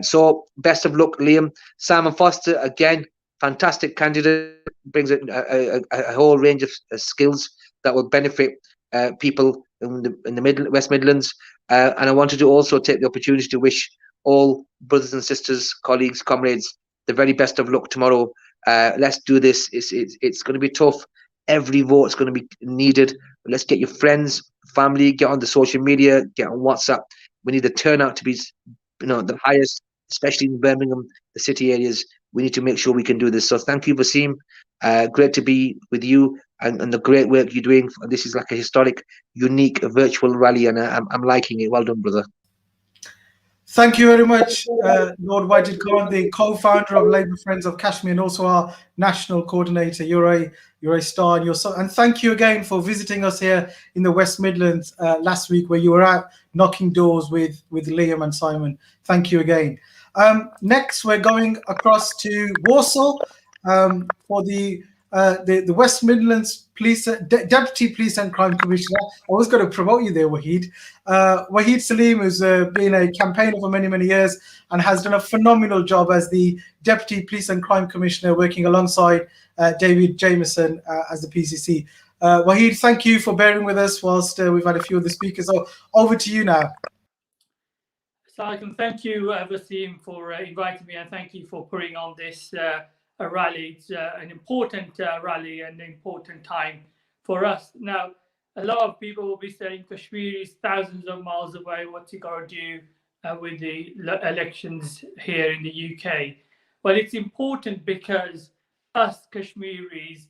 So best of luck, Liam. Simon Foster, again, fantastic candidate, brings a whole range of skills that will benefit people in the West Midlands. And I wanted to also take the opportunity to wish all brothers and sisters, colleagues, comrades, the very best of luck tomorrow. Let's do this. It's going to be tough. Every vote is going to be needed. Let's get your friends, family, get on the social media, get on WhatsApp. We need the turnout to be, the highest, especially in Birmingham, the city areas. We need to make sure we can do this. So thank you, Wasim. Great to be with you and the great work you're doing. This is like a historic, unique virtual rally, and I'm liking it. Well done, brother. Thank you very much, Lord Wajid Khan, the co-founder of Labour Friends of Kashmir and also our national coordinator. You're a star, and thank you again for visiting us here in the West Midlands last week, where you were out knocking doors with Liam and Simon. Thank you again. Next, we're going across to Warsaw for the West Midlands Deputy Police and Crime Commissioner. I was going to promote you there, Wahid. Wahid Salim has been a campaigner for many, many years and has done a phenomenal job as the Deputy Police and Crime Commissioner, working alongside David Jameson as the PCC. Wahid, thank you for bearing with us whilst we've had a few of the speakers. So over to you now. So I can thank you, Wasim, for inviting me, and thank you for putting on this rally. It's an important rally and an important time for us. Now, a lot of people will be saying Kashmir is thousands of miles away. What's he got to do with the elections here in the UK? Well, it's important because us Kashmiris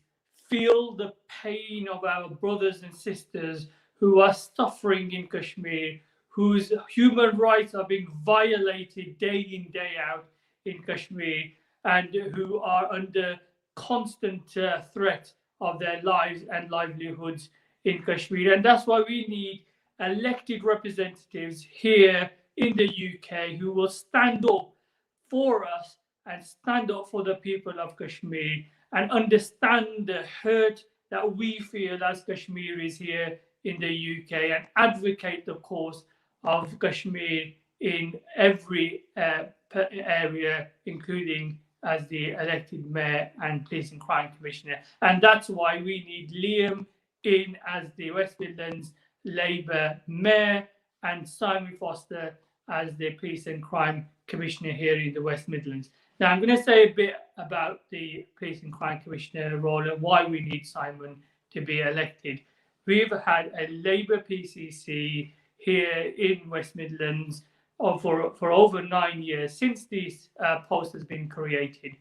feel the pain of our brothers and sisters who are suffering in Kashmir, whose human rights are being violated day in, day out in Kashmir, and who are under constant threat of their lives and livelihoods in Kashmir. And that's why we need elected representatives here in the UK who will stand up for us and stand up for the people of Kashmir and understand the hurt that we feel as Kashmiris here in the UK and advocate the cause of Kashmir in every area, including as the elected mayor and police and crime commissioner. And that's why we need Liam in as the West Midlands Labour mayor and Simon Foster as the police and crime commissioner here in the West Midlands. Now, I'm going to say a bit about the police and crime commissioner role and why we need Simon to be elected. We've had a Labour PCC here in West Midlands for over 9 years since this post has been created.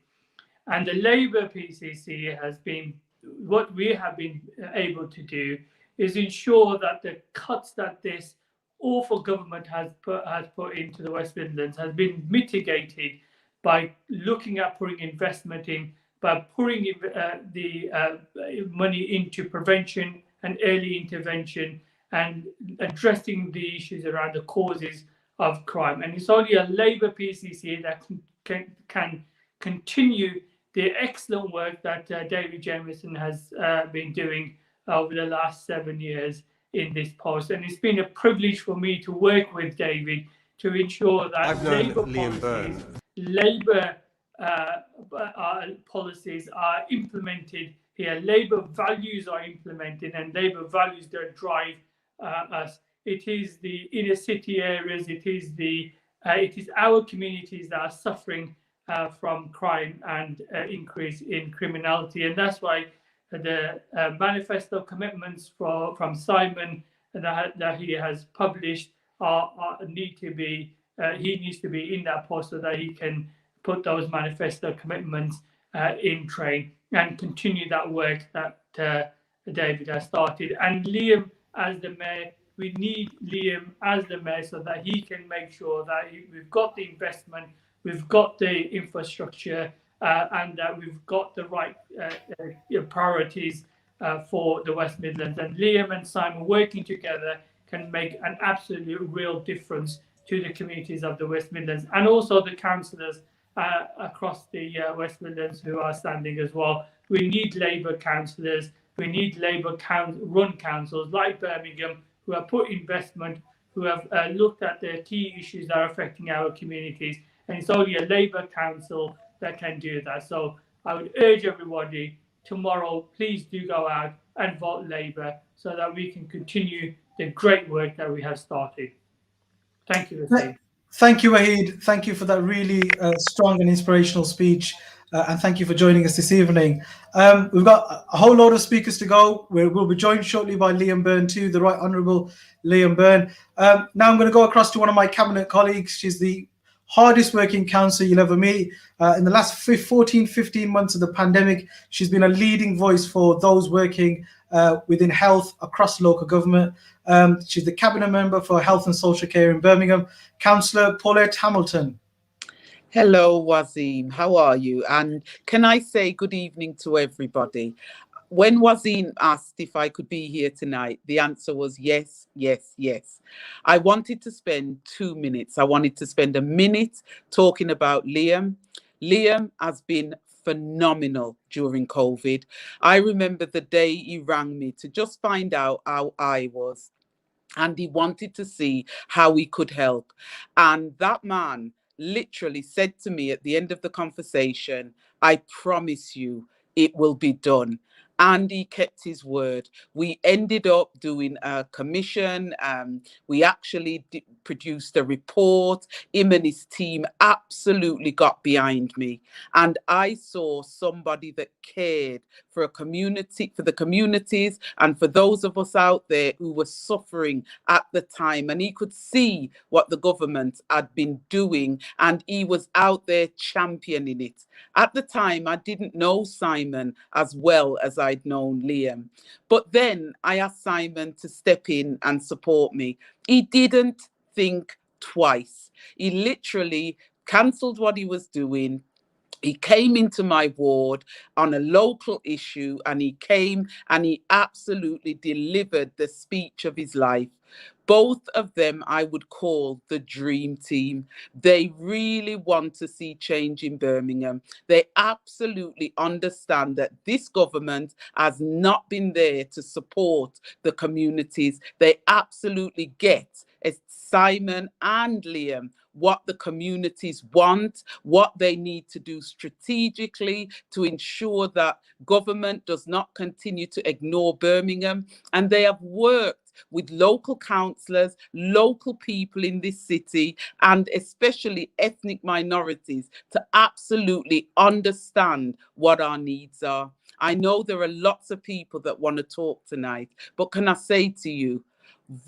And the Labour PCC has been, what we have been able to do is ensure that the cuts that this awful government has put into the West Midlands has been mitigated by looking at putting investment in, by putting the money into prevention and early intervention and addressing the issues around the causes of crime. And it's only a Labour PCC that can continue the excellent work that David Jameson has been doing over the last 7 years in this post, and it's been a privilege for me to work with David to ensure that Labour policies are implemented here. Labour values are implemented, and Labour values that drive us. It is the inner city areas. It is our communities that are suffering from crime and increase in criminality, and that's why the manifesto commitments from Simon that he has published need to be. He needs to be in that post so that he can put those manifesto commitments in train and continue that work that David has started. And Liam as the mayor, we need Liam as the mayor so that he can make sure that we've got the investment, we've got the infrastructure, and that we've got the right priorities for the West Midlands. And Liam and Simon working together can make an absolute real difference to the communities of the West Midlands, and also the councillors across the West Midlands who are standing as well. We need Labour councillors, we need Labour run councils like Birmingham who have put investment, who have looked at the key issues that are affecting our communities, and it's only a Labour council that can do that. So I would urge everybody tomorrow, please do go out and vote Labour so that we can continue the great work that we have started. Thank you, Waseem. Thank you, Wahid. Thank you for that really strong and inspirational speech. And thank you for joining us this evening. We've got a whole load of speakers to go. We'll be joined shortly by Liam Byrne too, the Right Honourable Liam Byrne. Now I'm going to go across to one of my cabinet colleagues. She's the hardest working councillor you'll ever meet. In the last 15 months of the pandemic, she's been a leading voice for those working within health across local government. She's the cabinet member for health and social care in Birmingham. Councillor Paulette Hamilton. Hello, Waseem. How are you? And can I say good evening to everybody? When Waseem asked if I could be here tonight, the answer was yes, yes, yes. I wanted to spend 2 minutes. I wanted to spend a minute talking about Liam. Liam has been phenomenal during COVID. I remember the day he rang me to just find out how I was, and he wanted to see how he could help. And that man literally said to me at the end of the conversation, I promise you it will be done. And he kept his word. We ended up doing a commission. We actually produced a report. Him and his team absolutely got behind me. And I saw somebody that cared for a community, for the communities, and for those of us out there who were suffering at the time. And he could see what the government had been doing, and he was out there championing it. At the time, I didn't know Simon as well as I'd known Liam. But then I asked Simon to step in and support me. He didn't think twice. He literally cancelled what he was doing. He came into my ward on a local issue, and he came and he absolutely delivered the speech of his life. Both of them I would call the dream team. They really want to see change in Birmingham. They absolutely understand that this government has not been there to support the communities. They absolutely get, as Simon and Liam, what the communities want, what they need to do strategically to ensure that government does not continue to ignore Birmingham. And they have worked with local councillors, local people in this city, and especially ethnic minorities to absolutely understand what our needs are. I know there are lots of people that want to talk tonight, but can I say to you,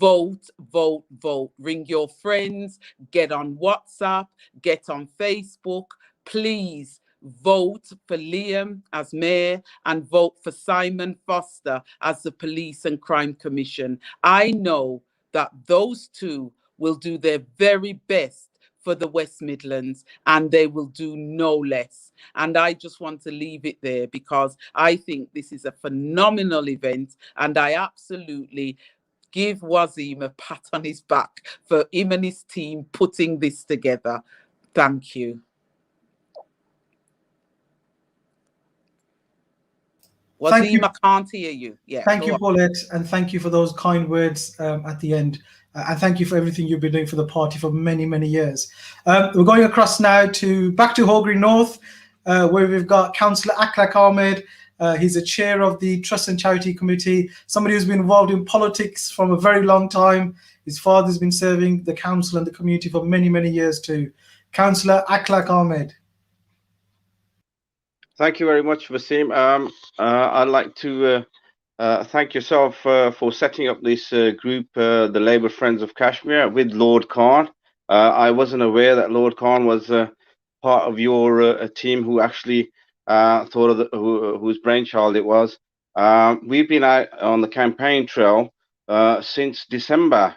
vote, vote, vote. Ring your friends, get on WhatsApp, get on Facebook. Please vote for Liam as mayor and vote for Simon Foster as the Police and Crime Commission. I know that those two will do their very best for the West Midlands, and they will do no less. And I just want to leave it there because I think this is a phenomenal event, and I absolutely give Waseem a pat on his back for him and his team putting this together. Thank you. Thank you. Wasim, I can't hear you. Yeah, Thank go you, on. Paulette, and thank you for those kind words at the end. And thank you for everything you've been doing for the party for many, many years. We're going across now back to Hall Green North, where we've got Councillor Akhlaq Ahmed. He's a chair of the Trust and Charity Committee, somebody who's been involved in politics from a very long time. His father's been serving the council and the community for many, many years too. Councillor Akhlaq Ahmed. Thank you very much, Wasim. I'd like to thank yourself for setting up this group, the Labour Friends of Kashmir, with Lord Khan. I wasn't aware that Lord Khan was part of your team who actually thought of whose brainchild it was. We've been out on the campaign trail since December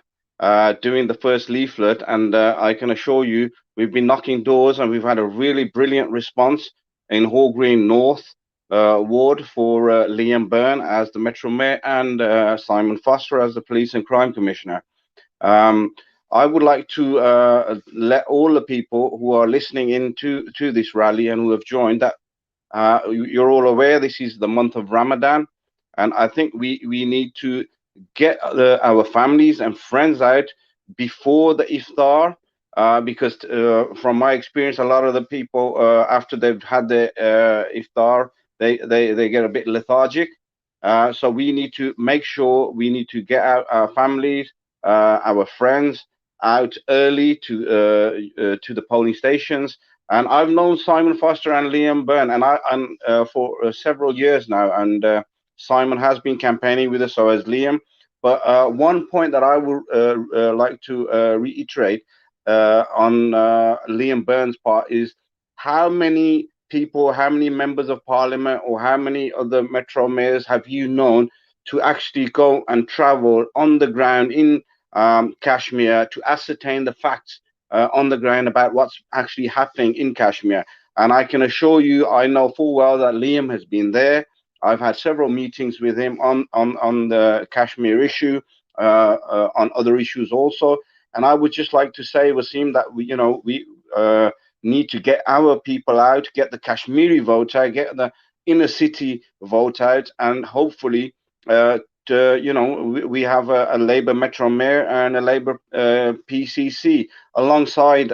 doing the first leaflet, and I can assure you we've been knocking doors and we've had a really brilliant response in Hall Green North ward for Liam Byrne as the Metro Mayor and Simon Foster as the Police and Crime Commissioner. I would like to let all the people who are listening in to this rally and who have joined that you're all aware this is the month of Ramadan, and I think we need to get our families and friends out before the iftar. Because from my experience, a lot of the people after they've had the iftar, they get a bit lethargic. So we need to make sure we need to get our families, our friends out early to the polling stations. And I've known Simon Foster and Liam Byrne, and for several years now. And Simon has been campaigning with us, so has Liam. But one point that I would like to reiterate on Liam Byrne's part is how many people, how many members of parliament or how many other metro mayors have you known to actually go and travel on the ground in Kashmir to ascertain the facts on the ground about what's actually happening in Kashmir? And I can assure you, I know full well that Liam has been there. I've had several meetings with him on the Kashmir issue, on other issues also. And I would just like to say, Wasim, that we need to get our people out, get the Kashmiri vote out, get the inner city vote out, and hopefully, we have a Labour Metro Mayor and a Labour PCC alongside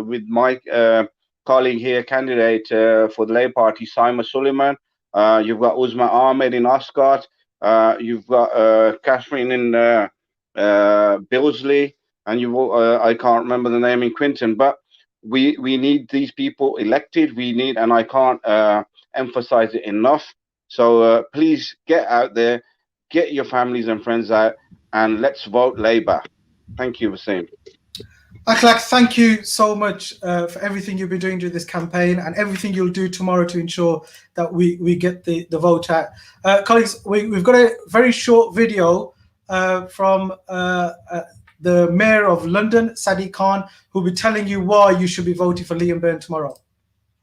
with my colleague here, candidate for the Labour Party, Simon Suleiman. You've got Uzma Ahmed in Ascot. You've got Catherine in Billesley. And I can't remember the name in Quinton, but we need these people elected. We need, and I can't emphasize it enough. So please get out there, get your families and friends out, and let's vote Labour. Thank you, Wasim. Akhlaq, thank you so much for everything you've been doing during this campaign and everything you'll do tomorrow to ensure that we get the vote out. Colleagues, we've got a very short video from the Mayor of London, Sadiq Khan, who'll be telling you why you should be voting for Liam Byrne tomorrow.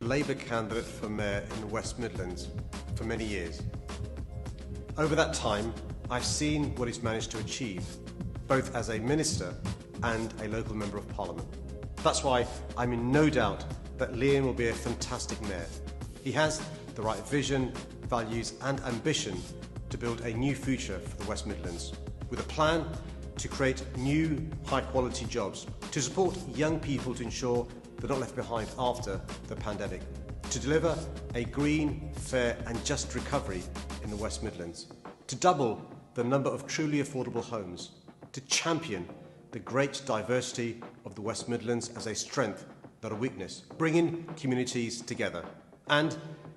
Labour candidate for Mayor in the West Midlands for many years. Over that time, I've seen what he's managed to achieve, both as a minister and a local member of parliament. That's why I'm in no doubt that Liam will be a fantastic mayor. He has the right vision, values and ambition to build a new future for the West Midlands, with a plan to create new high-quality jobs, to support young people to ensure they're not left behind after the pandemic, to deliver a green, fair and just recovery in the West Midlands, to double the number of truly affordable homes, to champion the great diversity of the West Midlands as a strength, not a weakness, bringing communities together, and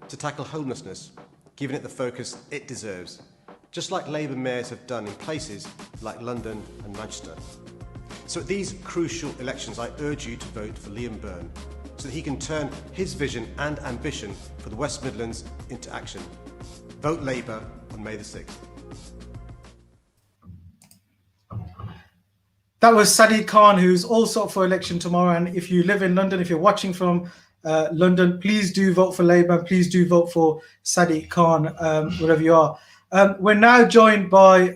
to tackle homelessness, giving it the focus it deserves, just like Labour mayors have done in places like London and Manchester. So at these crucial elections, I urge you to vote for Liam Byrne so that he can turn his vision and ambition for the West Midlands into action. Vote Labour on May the 6th. That was Sadiq Khan, who's also up for election tomorrow. And if you live in London, if you're watching from London, please do vote for Labour. Please do vote for Sadiq Khan, wherever you are. We're now joined by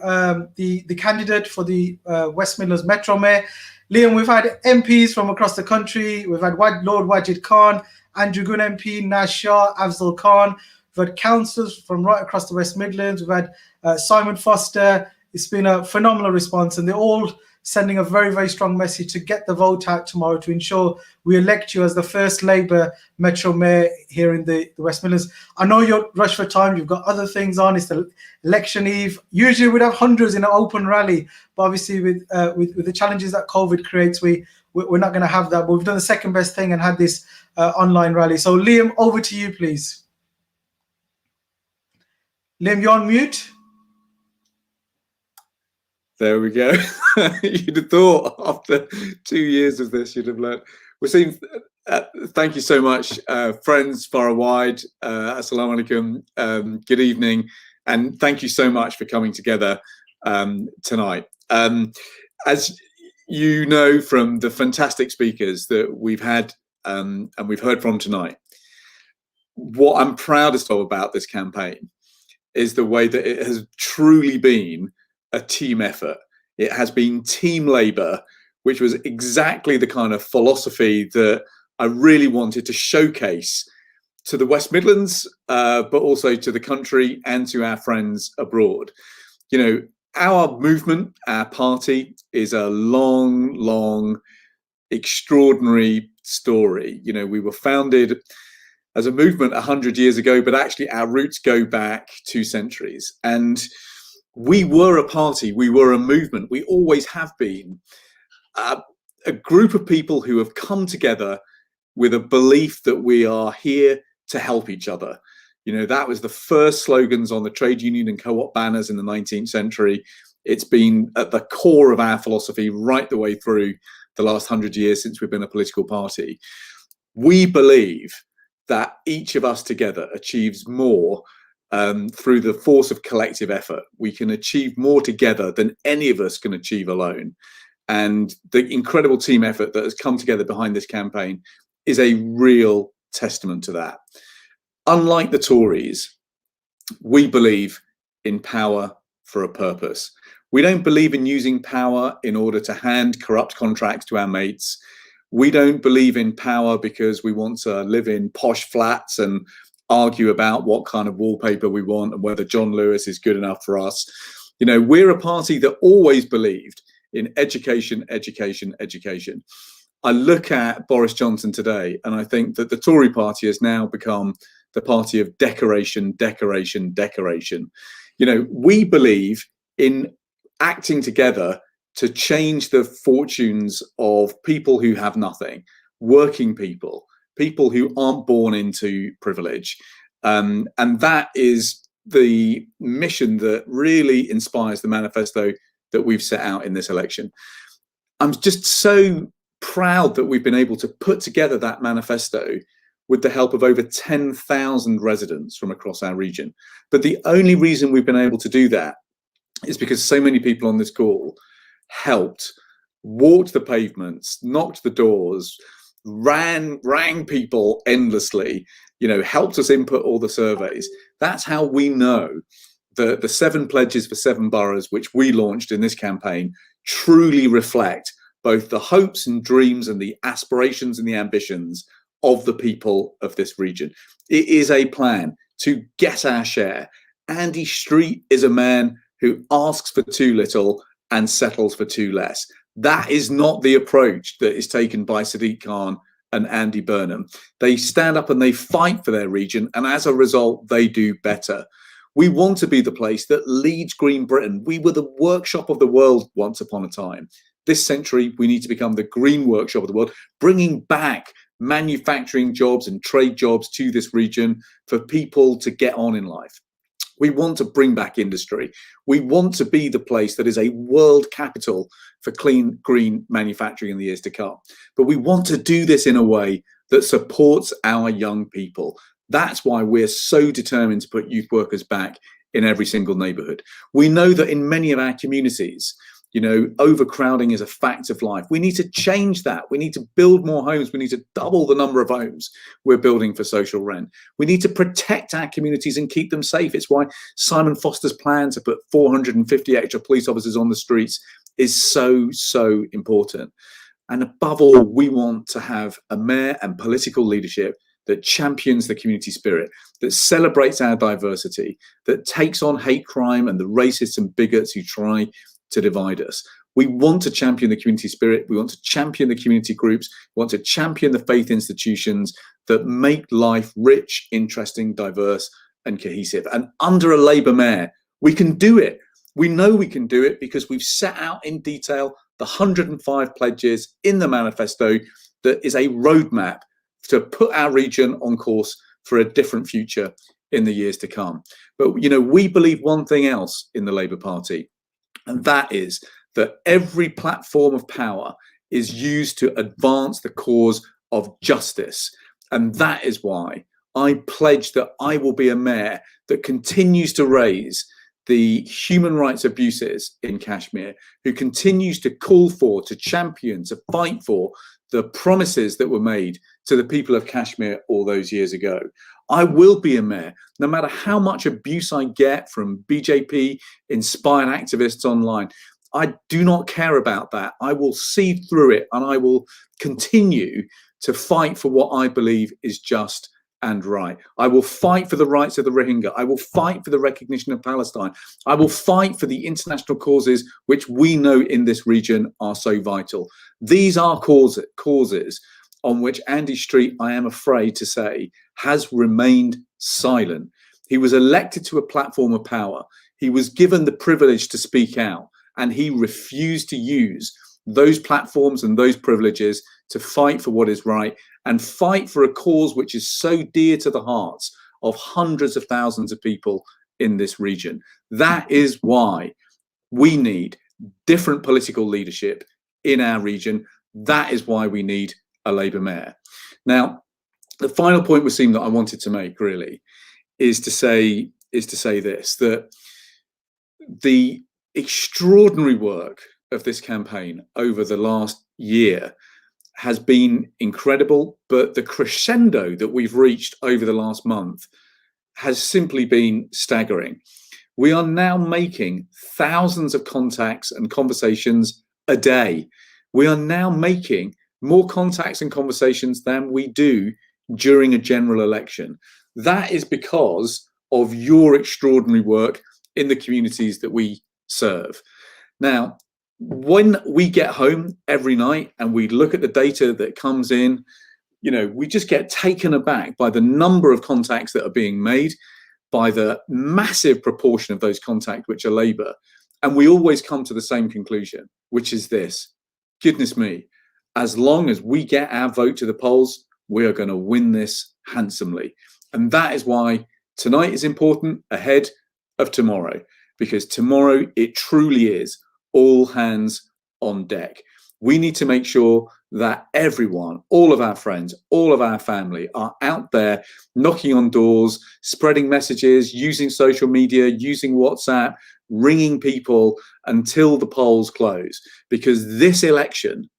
the candidate for the West Midlands Metro Mayor. Liam, we've had MPs from across the country. We've had Lord Wajid Khan, Andrew Gunn MP, Naz Shah, Afzal Khan. We've had councillors from right across the West Midlands. We've had Simon Foster. It's been a phenomenal response, and they're all sending a very, very strong message to get the vote out tomorrow to ensure we elect you as the first Labour Metro Mayor here in the West Midlands. I know you're rushed for time. You've got other things on. It's the election eve. Usually we'd have hundreds in an open rally, but obviously with the challenges that COVID creates, we're not going to have that. But we've done the second best thing and had this online rally. So Liam, over to you, please. Liam, you're on mute. There we go. You'd have thought after 2 years of this, you'd have learned. Waseem, thank you so much. Friends far and wide, assalamu alaikum, good evening. And thank you so much for coming together tonight. As you know from the fantastic speakers that we've had and we've heard from tonight, what I'm proudest of about this campaign is the way that it has truly been a team effort. It has been team Labour, which was exactly the kind of philosophy that I really wanted to showcase to the West Midlands, but also to the country and to our friends abroad. You know, our movement, our party is a long, long, extraordinary story. You know, we were founded as a movement 100 years ago, but actually our roots go back 2 centuries. And we were a party, we were a movement, we always have been a group of people who have come together with a belief that we are here to help each other. You know, that was the first slogans on the trade union and co-op banners in the 19th century. It's been at the core of our philosophy right the way through the last 100 years since we've been a political party. We believe that each of us together achieves more through the force of collective effort. We can achieve more together than any of us can achieve alone. And the incredible team effort that has come together behind this campaign is a real testament to that. Unlike the Tories, we believe in power for a purpose. We don't believe in using power in order to hand corrupt contracts to our mates. We don't believe in power because we want to live in posh flats and argue about what kind of wallpaper we want and whether John Lewis is good enough for us. You know, we're a party that always believed in education, education, education. I look at Boris Johnson today and I think that the Tory party has now become the party of decoration, decoration, decoration. You know, we believe in acting together to change the fortunes of people who have nothing, working people, people who aren't born into privilege. And that is the mission that really inspires the manifesto that we've set out in this election. I'm just so proud that we've been able to put together that manifesto with the help of over 10,000 residents from across our region. But the only reason we've been able to do that is because so many people on this call helped, walked the pavements, knocked the doors, rang people endlessly, you know, helped us input all the surveys. That's how we know that the 7 pledges for 7 boroughs, which we launched in this campaign, truly reflect both the hopes and dreams and the aspirations and the ambitions of the people of this region. It is a plan to get our share. Andy Street is a man who asks for too little and settles for too less. That is not the approach that is taken by Sadiq Khan and Andy Burnham. They stand up and they fight for their region, and as a result, they do better. We want to be the place that leads Green Britain. We were the workshop of the world once upon a time. This century, we need to become the green workshop of the world, bringing back manufacturing jobs and trade jobs to this region for people to get on in life. We want to bring back industry. We want to be the place that is a world capital for clean, green manufacturing in the years to come. But we want to do this in a way that supports our young people. That's why we're so determined to put youth workers back in every single neighborhood. We know that in many of our communities, you know, overcrowding is a fact of life. We need to change that. We need to build more homes. We need to double the number of homes we're building for social rent. We need to protect our communities and keep them safe. It's why Simon Foster's plan to put 450 extra police officers on the streets is so, so important. And above all, we want to have a mayor and political leadership that champions the community spirit, that celebrates our diversity, that takes on hate crime and the racists and bigots who try to divide us. We want to champion the community spirit. We want to champion the community groups. We want to champion the faith institutions that make life rich, interesting, diverse, and cohesive. And under a Labour mayor, we can do it. We know we can do it because we've set out in detail the 105 pledges in the manifesto that is a roadmap to put our region on course for a different future in the years to come. But, you know, we believe one thing else in the Labour Party, and that is that every platform of power is used to advance the cause of justice. And that is why I pledge that I will be a mayor that continues to raise the human rights abuses in Kashmir, who continues to call for, to champion, to fight for the promises that were made to the people of Kashmir all those years ago. I will be a mayor, no matter how much abuse I get from BJP inspired activists online. I do not care about that. I will see through it, and I will continue to fight for what I believe is just and right. I will fight for the rights of the Rohingya. I will fight for the recognition of Palestine. I will fight for the international causes which we know in this region are so vital. These are causes on which Andy Street, I am afraid to say, has remained silent. He was elected to a platform of power. He was given the privilege to speak out, and he refused to use those platforms and those privileges to fight for what is right and fight for a cause which is so dear to the hearts of hundreds of thousands of people in this region. That is why we need different political leadership in our region. That is why we need a Labour mayor. Now, the final point, Wasim, that I wanted to make really is to say this, that the extraordinary work of this campaign over the last year has been incredible, but the crescendo that we've reached over the last month has simply been staggering. We are now making thousands of contacts and conversations a day. We are now making more contacts and conversations than we do during a general election. That is because of your extraordinary work in the communities that we serve. Now, when we get home every night and we look at the data that comes in, you know, we just get taken aback by the number of contacts that are being made, by the massive proportion of those contacts which are Labour. And we always come to the same conclusion, which is this: goodness me, as long as we get our vote to the polls, we are going to win this handsomely. And that is why tonight is important ahead of tomorrow, because tomorrow it truly is all hands on deck. We need to make sure that everyone, all of our friends, all of our family are out there knocking on doors, spreading messages, using social media, using WhatsApp, ringing people until the polls close. Because this election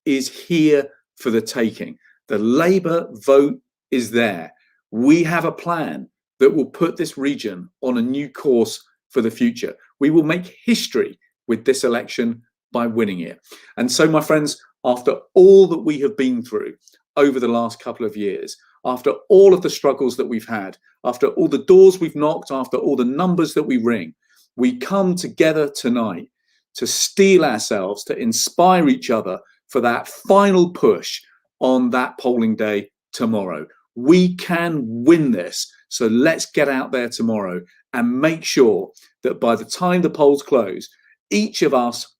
is here for the taking. The Labour vote is there. We have a plan that will put this region on a new course for the future. We will make history with this election by winning it. And so, my friends, after all that we have been through over the last couple of years, after all of the struggles that we've had, after all the doors we've knocked, after all the numbers that we ring, we come together tonight to steel ourselves, to inspire each other for that final push on that polling day tomorrow. We can win this. So let's get out there tomorrow and make sure that by the time the polls close, each of us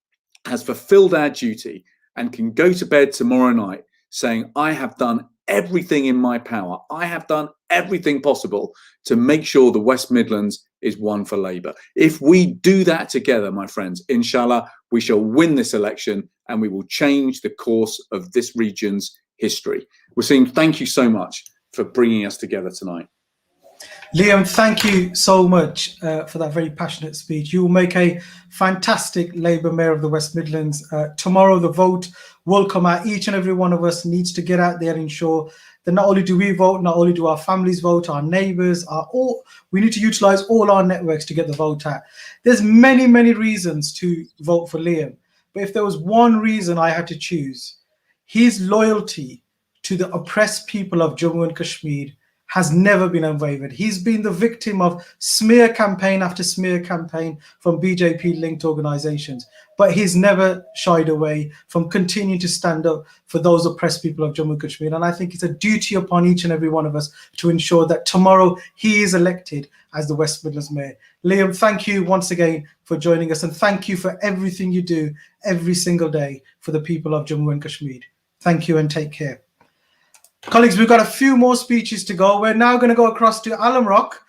has fulfilled our duty and can go to bed tomorrow night saying, I have done everything in my power. I have done everything possible to make sure the West Midlands is one for Labour. If we do that together, my friends, inshallah, we shall win this election and we will change the course of this region's history. Wasim, thank you so much for bringing us together tonight. Liam, thank you so much for that very passionate speech. You will make a fantastic Labour Mayor of the West Midlands. Tomorrow the vote will come out. Each and every one of us needs to get out there and ensure that not only do we vote, not only do our families vote, our neighbours, we need to utilise all our networks to get the vote out. There's many, many reasons to vote for Liam. But if there was one reason I had to choose, his loyalty to the oppressed people of Jammu and Kashmir has never been unwavered. He's been the victim of smear campaign after smear campaign from BJP-linked organizations, but he's never shied away from continuing to stand up for those oppressed people of Jammu and Kashmir. And I think it's a duty upon each and every one of us to ensure that tomorrow he is elected as the West Midlands Mayor. Liam, thank you once again for joining us, and thank you for everything you do every single day for the people of Jammu and Kashmir. Thank you and take care. Colleagues, we've got a few more speeches to go. We're now going to go across to Alam Rock.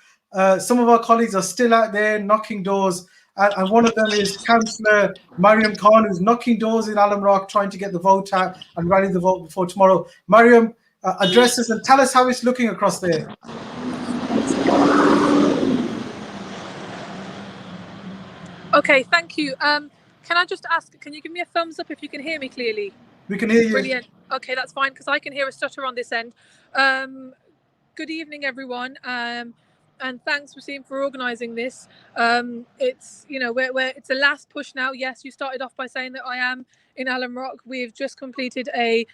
Some of our colleagues are still out there knocking doors, and one of them is Councillor Mariam Khan, who's knocking doors in Alam Rock, trying to get the vote out and rally the vote before tomorrow. Mariam, address us and tell us how it's looking across there. Okay, thank you. Can I just ask, can you give me a thumbs up if you can hear me clearly? We can hear you. Brilliant. Okay, that's fine, because I can hear a stutter on this end. Good evening, everyone. And thanks, Waseem, for organising this. It's, you know, it's a last push now. Yes, you started off by saying that I am in Alam Rock. We've just completed a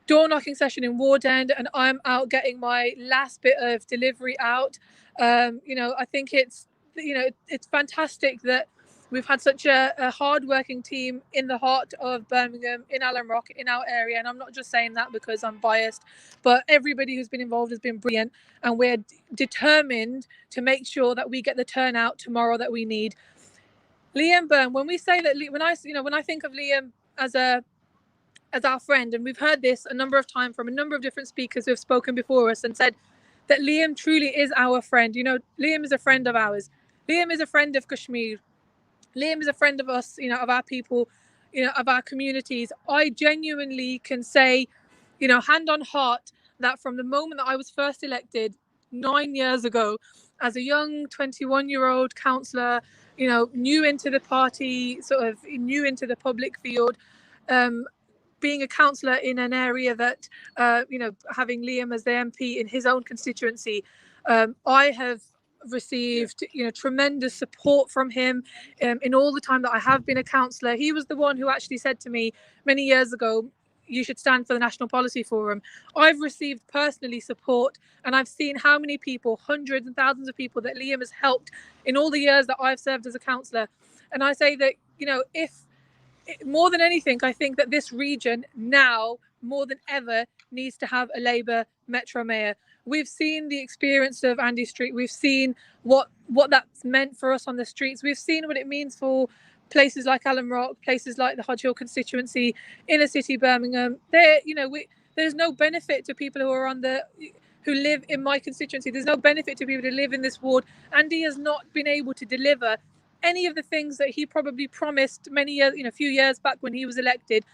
door knocking session in Ward End, and I'm out getting my last bit of delivery out. You know, I think it's, you know, it's fantastic that we've had such a hard-working team in the heart of Birmingham, in Alam Rock, in our area. And I'm not just saying that because I'm biased, but everybody who's been involved has been brilliant. And we're determined to make sure that we get the turnout tomorrow that we need. Liam Byrne, when we say that, when I think of Liam as our friend, and we've heard this a number of times from a number of different speakers who have spoken before us and said that Liam truly is our friend. You know, Liam is a friend of ours. Liam is a friend of Kashmir. Liam is a friend of us, you know, of our people, you know, of our communities. I genuinely can say, you know, hand on heart, that from the moment that I was first elected 9 years ago, as a young 21-year-old councillor, you know, new into the party, sort of new into the public field, being a councillor in an area that, you know, having Liam as the MP in his own constituency, I have received, you know, tremendous support from him in all the time that I have been a councillor. He was the one who actually said to me many years ago, you should stand for the National Policy Forum. I've received personally support, and I've seen how many people, hundreds and thousands of people, that Liam has helped in all the years that I've served as a councillor. And I say that, you know, if more than anything, I think that this region now more than ever needs to have a Labour Metro Mayor. We've seen the experience of Andy Street. We've seen what that's meant for us on the streets. We've seen what it means for places like Alam Rock, places like the Hodge Hill constituency, inner city Birmingham. There, you know, there's no benefit to people who live in my constituency. There's no benefit to people who live in this ward. Andy has not been able to deliver any of the things that he probably promised many years, you know, a few years back when he was elected.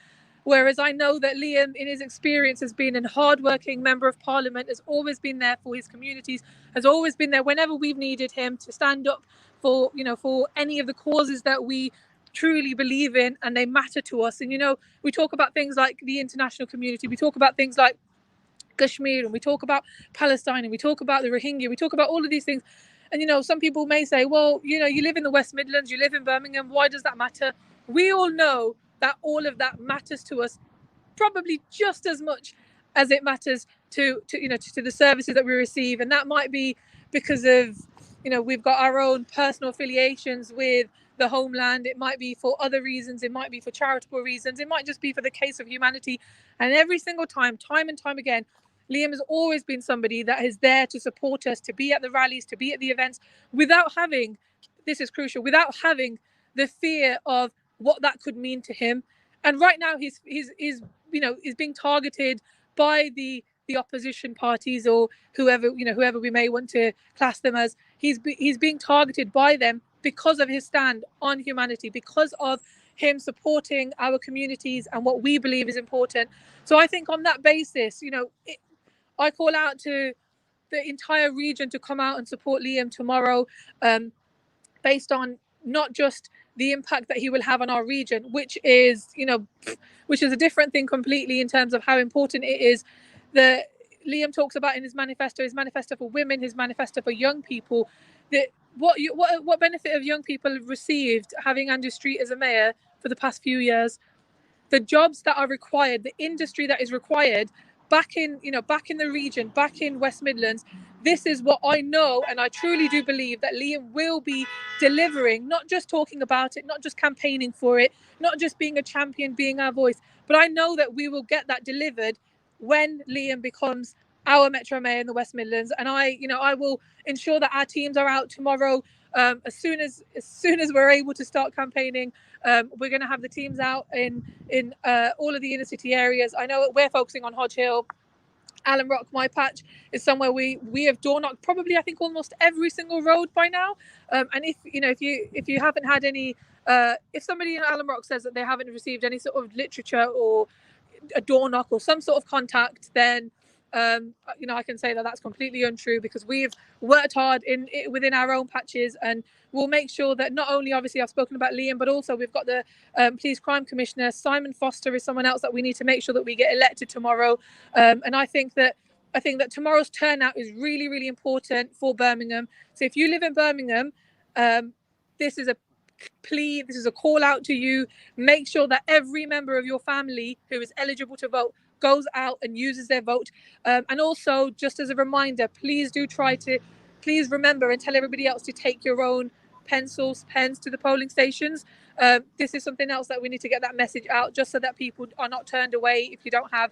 Whereas I know that Liam, in his experience, has been a hard-working member of Parliament, has always been there for his communities, has always been there whenever we've needed him to stand up for, you know, for any of the causes that we truly believe in and they matter to us. And, you know, we talk about things like the international community, we talk about things like Kashmir, and we talk about Palestine, and we talk about the Rohingya, we talk about all of these things. And, you know, some people may say, well, you know, you live in the West Midlands, you live in Birmingham, why does that matter? We all know that all of that matters to us probably just as much as it matters to the services that we receive. And that might be because of, you know, we've got our own personal affiliations with the homeland. It might be for other reasons. It might be for charitable reasons. It might just be for the case of humanity. And every single time and time again, Liam has always been somebody that is there to support us, to be at the rallies, to be at the events, without having, this is crucial, without having the fear of what that could mean to him. And right now he's being targeted by the opposition parties, or whoever we may want to class them as. He's being targeted by them because of his stand on humanity, because of him supporting our communities and what we believe is important. So I think on that basis, you know, I call out to the entire region to come out and support Liam tomorrow, based on not just the impact that he will have on our region, which is a different thing completely in terms of how important it is. That Liam talks about in his manifesto for women, his manifesto for young people, that what benefit have young people received having Andrew Street as a mayor for the past few years? The jobs that are required, the industry that is required back in, back in the region, back in West Midlands, this is what I know, and I truly do believe that Liam will be delivering, not just talking about it, not just campaigning for it, not just being a champion, being our voice, but I know that we will get that delivered when Liam becomes our Metro Mayor in the West Midlands. And I will ensure that our teams are out tomorrow. As soon as we're able to start campaigning, we're going to have the teams out in all of the inner city areas. I know we're focusing on Hodge Hill. Allen Rock, my patch, is somewhere we have door knocked probably, I think, almost every single road by now. And if you haven't had any, if somebody in Allen Rock says that they haven't received any sort of literature or a door knock or some sort of contact, then I can say that that's completely untrue, because we've worked hard within our own patches, and we'll make sure that not only, obviously, I've spoken about Liam, but also we've got the Police Crime Commissioner. Simon Foster is someone else that we need to make sure that we get elected tomorrow. And I think that tomorrow's turnout is really, really important for Birmingham. So if you live in Birmingham, this is a plea, this is a call out to you. Make sure that every member of your family who is eligible to vote goes out and uses their vote. And also, just as a reminder, please remember and tell everybody else to take your own pencils, pens to the polling stations. This is something else that we need to get that message out, just so that people are not turned away if you don't have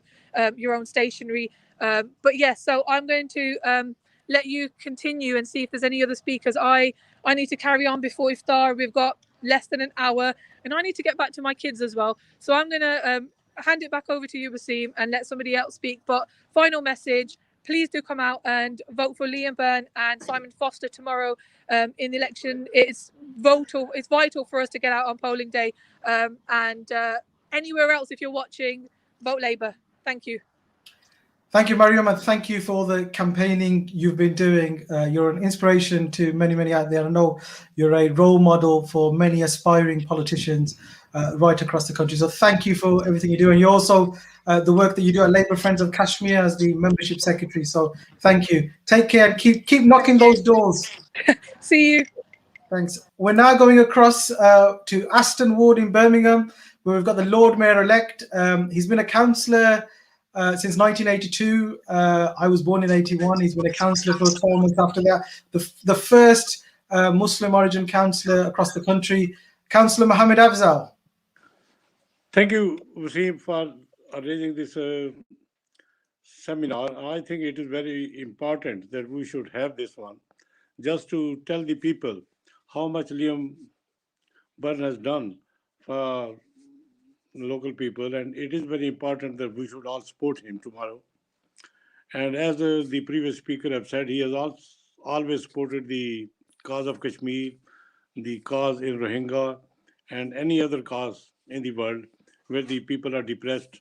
your own stationery. But yes, so I'm going to let you continue and see if there's any other speakers. I need to carry on before iftar. We've got less than an hour, and I need to get back to my kids as well. So I'm going to hand it back over to you, Wasim, and let somebody else speak. But final message, please do come out and vote for Liam Byrne and Simon Foster tomorrow in the election. It's vital for us to get out on polling day. And anywhere else, if you're watching, vote Labour. Thank you. Thank you, Mariam, and thank you for all the campaigning you've been doing. You're an inspiration to many, many out there. I know you're a role model for many aspiring politicians right across the country. So thank you for everything you do. And you also, the work that you do at Labour Friends of Kashmir as the membership secretary. So thank you. Take care and keep knocking those doors. See you. Thanks. We're now going across to Aston Ward in Birmingham, where we've got the Lord Mayor-elect. He's been a councillor since 1982. I was born in 81. He's been a councillor for 12 months after that. The first Muslim origin councillor across the country, Councillor Mohammed Afzal. Thank you, Wasim, for arranging this seminar. I think it is very important that we should have this one, just to tell the people how much Liam Byrne has done for local people, and it is very important that we should all support him tomorrow. And as the previous speaker have said, he has always supported the cause of Kashmir, the cause in Rohingya, and any other cause in the world where the people are depressed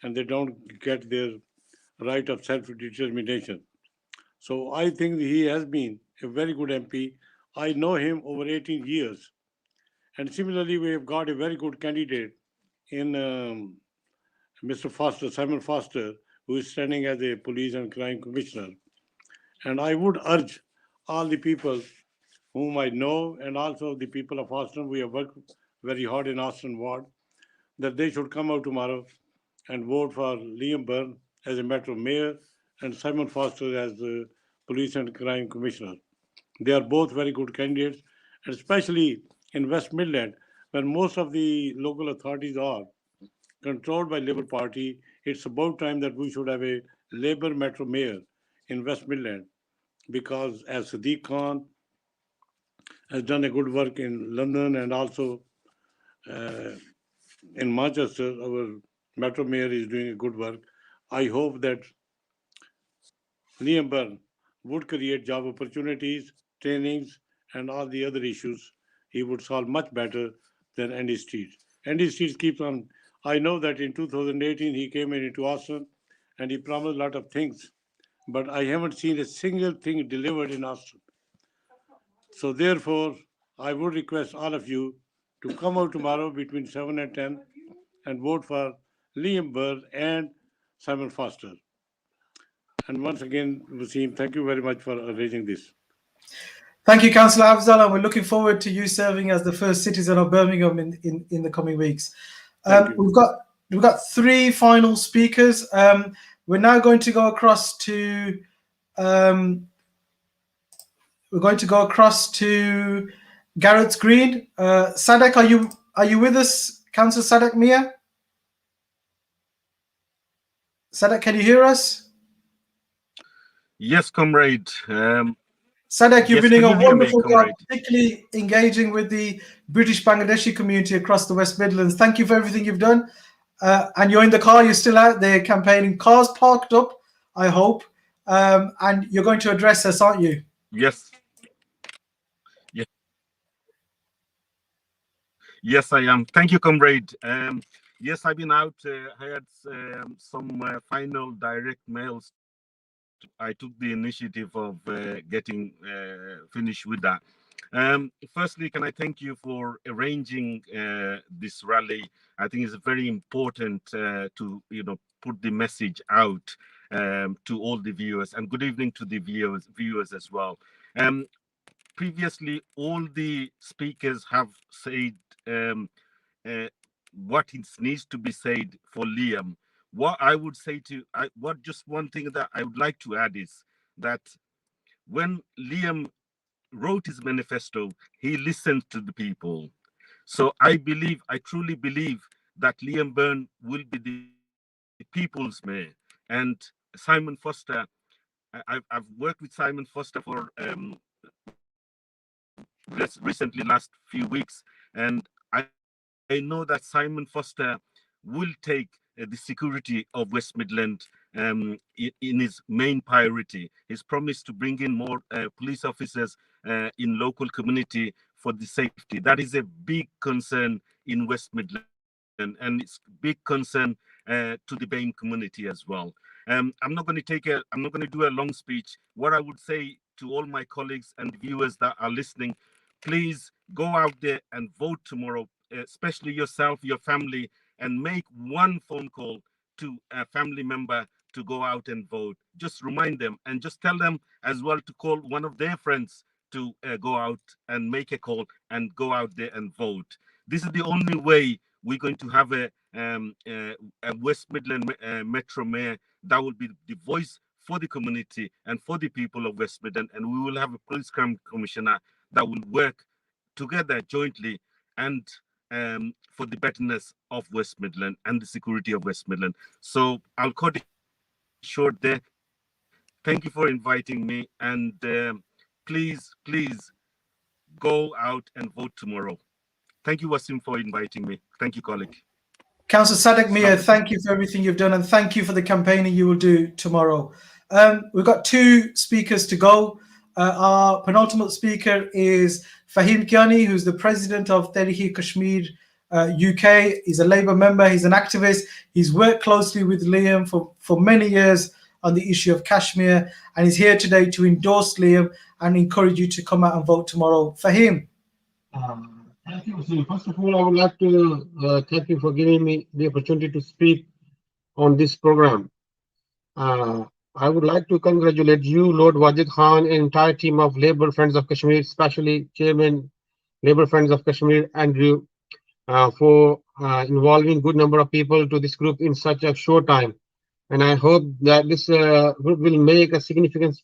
and they don't get their right of self-determination. So I think he has been a very good MP. I know him over 18 years. And similarly, we have got a very good candidate in Mr. Foster, Simon Foster, who is standing as a police and crime commissioner. And I would urge all the people whom I know, and also the people of Austin, we have worked very hard in Austin Ward, that they should come out tomorrow and vote for Liam Byrne as a Metro Mayor and Simon Foster as the Police and Crime Commissioner. They are both very good candidates, and especially in West Midland, where most of the local authorities are controlled by Labour Party. It's about time that we should have a Labour Metro Mayor in West Midland, because as Sadiq Khan has done a good work in London and also in Manchester, our Metro Mayor is doing a good work. I hope that Liam Byrne would create job opportunities, trainings, and all the other issues. He would solve much better than Andy Street. Andy Street keeps on. I know that in 2018 he came into Austin and he promised a lot of things, but I haven't seen a single thing delivered in Austin. So therefore, I would request all of you to come out tomorrow between 7 and 10 and vote for Liam Byrne and Simon Foster. And once again, Wasim, thank you very much for arranging this. Thank you, Councillor Afzal, and we're looking forward to you serving as the first citizen of Birmingham in the coming weeks. We've got 3 final speakers. We're now going to go across to Garrett's Green. Sadek, are you with us, Councillor Sadek Mia? Sadek, can you hear us? Yes, comrade. Sadek, you've Yes, been doing can you a hear me, wonderful job, comrade? particularly engaging with the British Bangladeshi community across the West Midlands. Thank you for everything you've done. And you're in the car, you're still out there campaigning. Cars parked up, I hope. And you're going to address us, aren't you? Yes. Yes. Yes, I am. Thank you, comrade. Yes, I've been out. I had some final direct mails. I took the initiative of getting finished with that. Firstly, can I thank you for arranging this rally? I think it's very important to put the message out to all the viewers, and good evening to the viewers as well. Previously, all the speakers have said what needs to be said for Liam. What I would say just one thing that I would like to add is that when Liam wrote his manifesto, he listened to the people. So I truly believe that Liam Byrne will be the people's mayor. And Simon Foster, I've worked with Simon Foster for recently last few weeks, and I know that Simon Foster will take the security of West Midland in his main priority. He's promised to bring in more police officers in local community for the safety. That is a big concern in West Midland, and it's a big concern to the BAME community as well. I'm not going to do a long speech. What I would say to all my colleagues and viewers that are listening, please go out there and vote tomorrow, especially yourself, your family, and make one phone call to a family member to go out and vote. Just remind them and just tell them as well to call one of their friends to go out and make a call and go out there and vote. This is the only way we're going to have a West Midland Metro Mayor that will be the voice for the community and for the people of West Midland, and we will have a police crime commissioner that will work together jointly and for the betterness of West Midland and the security of West Midland. So I'll cut it short there. Thank you for inviting me, and please go out and vote tomorrow. Thank you, Wasim, for inviting me. Thank you, colleague. Councillor Sadek Mia, thank you for everything you've done, and thank you for the campaigning you will do tomorrow. We've got two speakers to go. Our penultimate speaker is Fahim Kiani, who's the president of Tehreek Kashmir UK. He's a Labour member, he's an activist. He's worked closely with Liam for many years on the issue of Kashmir, and he's here today to endorse Liam and encourage you to come out and vote tomorrow. Fahim. Thank you, Wasim. First of all, I would like to thank you for giving me the opportunity to speak on this program. I would like to congratulate you, Lord Wajid Khan, and entire team of Labour Friends of Kashmir, especially Chairman Labour Friends of Kashmir, Andrew, for involving good number of people to this group in such a short time. And I hope that this group will make a significant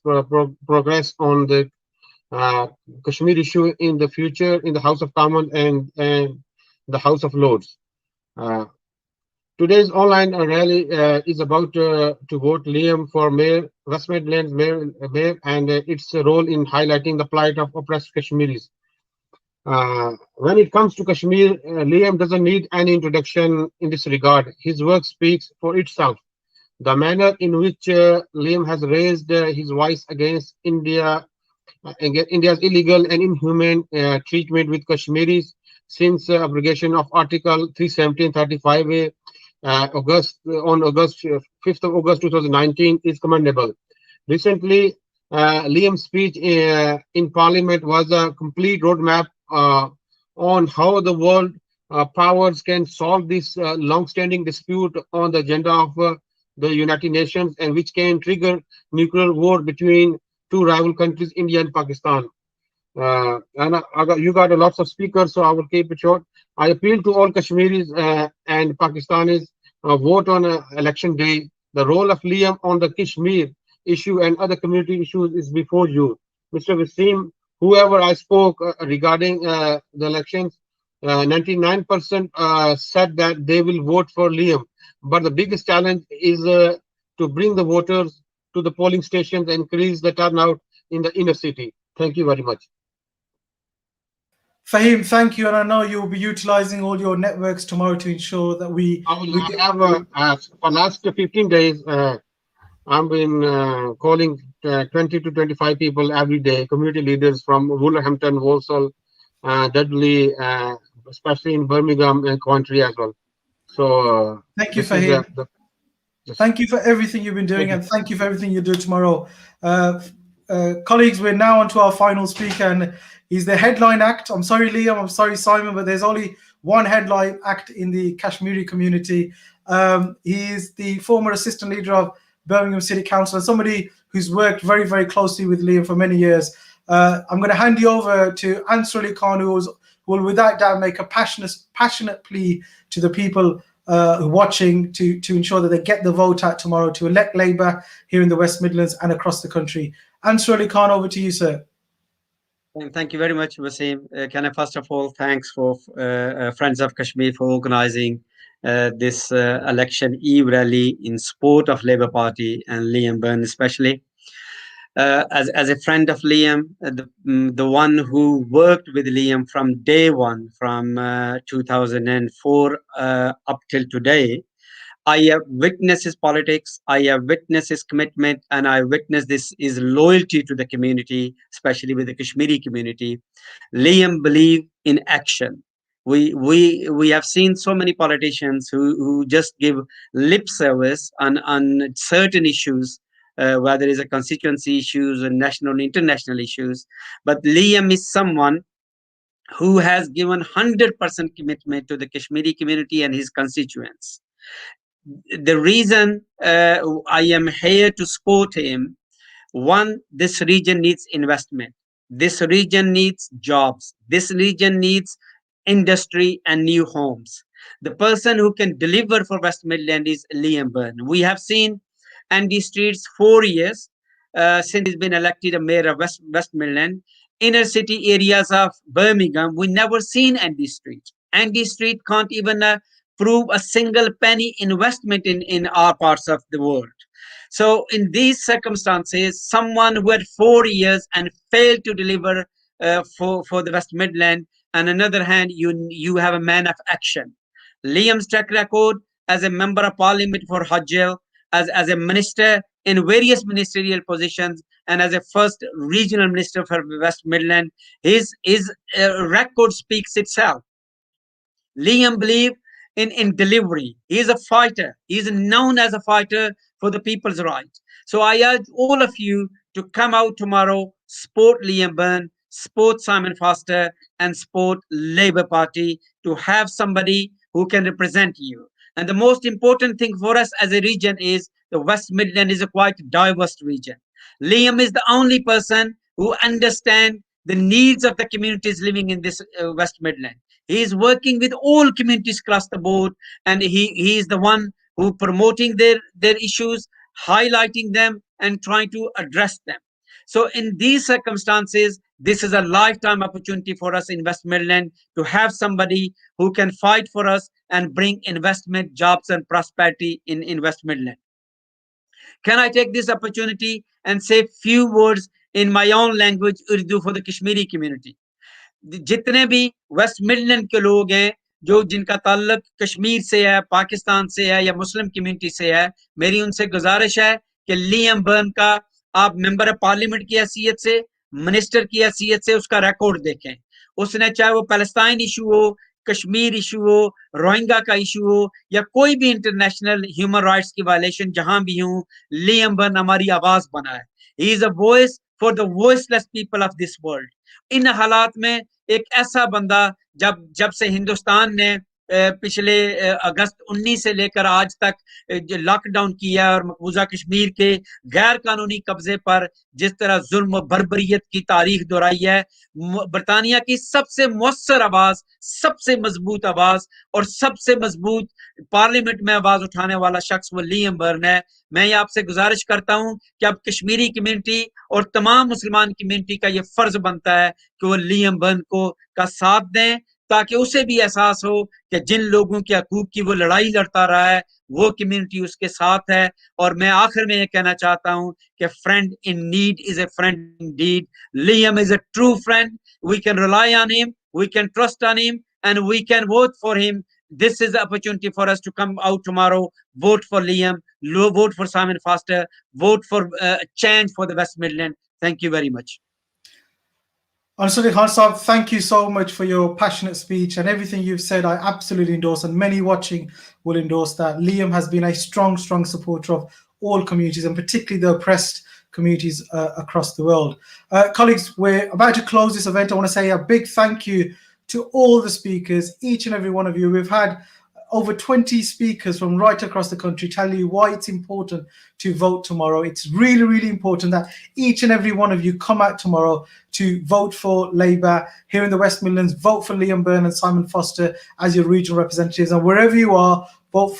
progress on the Kashmir issue in the future in the House of Commons and the House of Lords. Today's online rally is about to vote Liam for Mayor, West Midlands Mayor, and its role in highlighting the plight of oppressed Kashmiris. When it comes to Kashmir, Liam doesn't need any introduction in this regard. His work speaks for itself. The manner in which Liam has raised his voice against India's illegal and inhumane treatment with Kashmiris since abrogation of Article 317/35 on August 5th of August 2019 is commendable. Recently, Liam's speech in Parliament was a complete roadmap on how the world powers can solve this long-standing dispute on the agenda of the United Nations, and which can trigger nuclear war between two rival countries, India and Pakistan. You got lots of speakers, so I will keep it short. I appeal to all Kashmiris and Pakistanis, vote on election day The role of Liam on the Kashmir issue and other community issues is before you. Mr. Wasim, whoever I spoke regarding the elections, 99% said that they will vote for Liam. But the biggest challenge is to bring the voters to the polling stations and increase the turnout in the inner city. Thank you very much. Fahim, thank you, and I know you'll be utilizing all your networks tomorrow to ensure that we have for last 15 days. I've been calling 20 to 25 people every day, community leaders from Wolverhampton, Walsall, Dudley, especially in Birmingham and Coventry as well. So thank you, Fahim. Thank you for everything you've been doing, and thank you for everything you do tomorrow. Colleagues, we're now on to our final speaker, and he's the headline act. I'm sorry, Liam, I'm sorry, Simon, but there's only one headline act in the Kashmiri community. He is the former assistant leader of Birmingham City Council and somebody who's worked very, very closely with Liam for many years. I'm going to hand you over to Ansar Ali Khan, who will without doubt make a passionate plea to the people who are watching to ensure that they get the vote out tomorrow to elect Labour here in the West Midlands and across the country. Ansar Ali Khan, over to you, sir. Thank you very much, Wasim. Can I first of all thanks for Friends of Kashmir for organizing this election Eve rally in support of Labour Party and Liam Byrne especially. As a friend of Liam, the one who worked with Liam from day one, from 2004 up till today, I have witnessed his politics, I have witnessed his commitment, and I witnessed his loyalty to the community, especially with the Kashmiri community. Liam believed in action. We have seen so many politicians who just give lip service on certain issues, whether it's a constituency issues or national and international issues. But Liam is someone who has given 100% commitment to the Kashmiri community and his constituents. The reason I am here to support him, one, this region needs investment. This region needs jobs. This region needs industry and new homes. The person who can deliver for West Midland is Liam Byrne. We have seen Andy Street's 4 years since he's been elected a mayor of West Midland. Inner city areas of Birmingham, we never seen Andy Street. Andy Street can't even prove a single penny investment in our parts of the world. So in these circumstances, someone who had 4 years and failed to deliver for the West Midland, and on the other hand, you have a man of action. Liam's track record as a member of parliament for Hajjel, as a minister in various ministerial positions, and as a first regional minister for West Midland, his record speaks itself. Liam believed in delivery. He is a fighter. He is known as a fighter for the people's right. So I urge all of you to come out tomorrow, support Liam Byrne, support Simon Foster, and support Labour Party to have somebody who can represent you. And the most important thing for us as a region is the West Midland is a quite diverse region. Liam is the only person who understands the needs of the communities living in this West Midland. He is working with all communities across the board, and he is the one who promoting their issues, highlighting them, and trying to address them. So in these circumstances, this is a lifetime opportunity for us in West Midland to have somebody who can fight for us and bring investment, jobs, and prosperity in West Midland. Can I take this opportunity and say few words in my own language, Urdu, for the Kashmiri community? जितने भी West Midland के लोग हैं जो जिनका ताल्लुक कश्मीर से है, पाकिस्तान से है या मुस्लिम कम्युनिटी से है, मेरी उनसे गुजारिश है कि लियम बर्न का आप मेंबर ऑफ पार्लियामेंट की हैसियत से, मिनिस्टर की हैसियत से उसका रिकॉर्ड देखें. उसने चाहे वो पैलेस्टाइन इशू हो, कश्मीर इशू हो, रोहिंग्या का इशू हो या कोई भी इंटरनेशनल ह्यूमन राइट्स की वायलेशन जहां भी हो, लियम बर्न हमारी आवाज बना है. He is a voice for the voiceless people of this world. इन हालात में एक ऐसा बंदा जब से हिंदुस्तान ने पिछले अगस्त 19 से लेकर आज तक जो लॉकडाउन किया है और मकबूजा कश्मीर के गैर कानूनी कब्जे पर जिस तरह जुल्म और बर्बरियत की तारीख दोहराई है, बरतानिया की सबसे मुअस्सर आवाज, सबसे मजबूत आवाज और सबसे मजबूत पार्लियामेंट में आवाज उठाने वाला शख्स वो लियम बर्न है। मैं ये आपसे गुजारिश करता हूं कि अब कश्मीरी कम्युनिटी और तमाम मुसलमान कम्युनिटी का ये फर्ज बनता है कि वो लियम बर्न को का साथ दें, ताकि उसे भी एहसास हो कि जिन लोगों के हकूक की वो लड़ाई लड़ता रहा है वो कम्युनिटी उसके साथ है। और मैं आखिर में ये कहना चाहता हूं कि friend in need is a friend indeed. Liam is a true friend, we can rely on him, we can trust on him, and we can vote for him. This is the opportunity for us to come out tomorrow, vote for Liam, vote for Simon Foster, vote for change for the West Midlands. Thank you very much. Ansari Khan Sahab, thank you so much for your passionate speech and everything you've said. I absolutely endorse, and many watching will endorse that. Liam has been a strong supporter of all communities, and particularly the oppressed communities across the world. Colleagues, we're about to close this event. I want to say a big thank you to all the speakers, each and every one of you. We've had over 20 speakers from right across the country telling you why it's important to vote tomorrow. It's really, really important that each and every one of you come out tomorrow to vote for Labour here in the West Midlands. Vote for Liam Byrne and Simon Foster as your regional representatives, and wherever you are, vote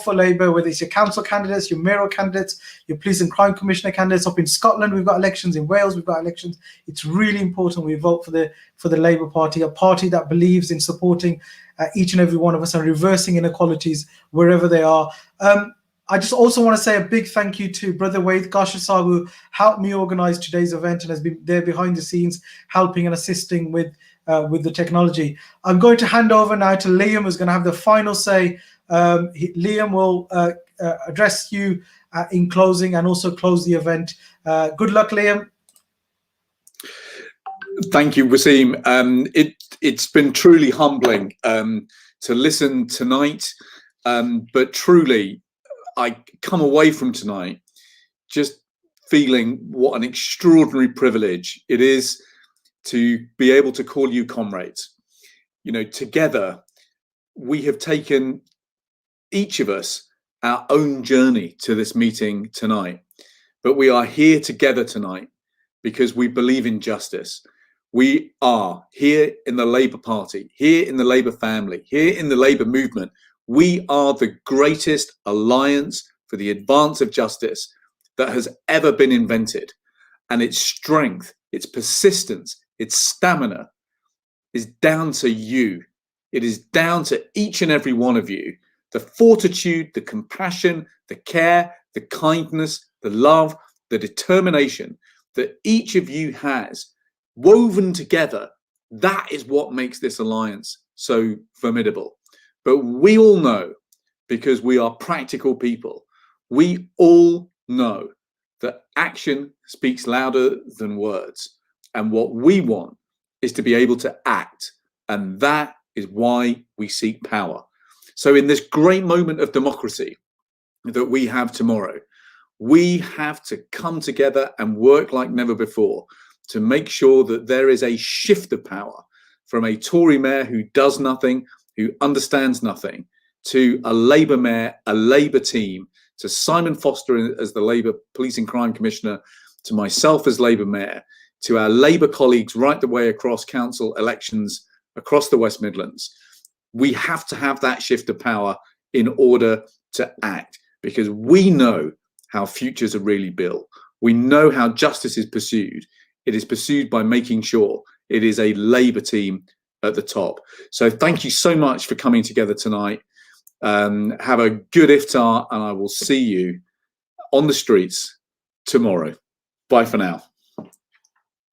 for Labour, whether it's your council candidates, your mayoral candidates, your police and crime commissioner candidates. Up in Scotland, we've got elections. In Wales, we've got elections. It's really important we vote for the Labour Party, a party that believes in supporting each and every one of us and reversing inequalities wherever they are. I just also want to say a big thank you to Brother Wade Gashasar, who helped me organize today's event and has been there behind the scenes, helping and assisting with the technology. I'm going to hand over now to Liam, who's going to have the final say. Liam will address you in closing and also close the event. Good luck, Liam. Thank you, Wasim. It's been truly humbling to listen tonight, but truly I come away from tonight just feeling what an extraordinary privilege it is to be able to call you comrades. You know, together we have taken, each of us, our own journey to this meeting tonight, but we are here together tonight because we believe in justice. We are here in the Labour Party, here in the Labour family, here in the Labour movement. We are the greatest alliance for the advance of justice that has ever been invented. And its strength, its persistence, its stamina is down to you. It is down to each and every one of you. The fortitude, the compassion, the care, the kindness, the love, the determination that each of you has woven together, that is what makes this alliance so formidable. But we all know, because we are practical people, we all know that action speaks louder than words. And what we want is to be able to act. And that is why we seek power. So in this great moment of democracy that we have tomorrow, we have to come together and work like never before to make sure that there is a shift of power from a Tory mayor who does nothing, who understands nothing, to a Labour mayor, a Labour team, to Simon Foster as the Labour Police and Crime Commissioner, to myself as Labour mayor, to our Labour colleagues right the way across council elections across the West Midlands. We have to have that shift of power in order to act, because we know how futures are really built. We know how justice is pursued. It is pursued by making sure it is a Labour team at the top. So thank you so much for coming together tonight. Have a good iftar, and I will see you on the streets tomorrow. Bye for now.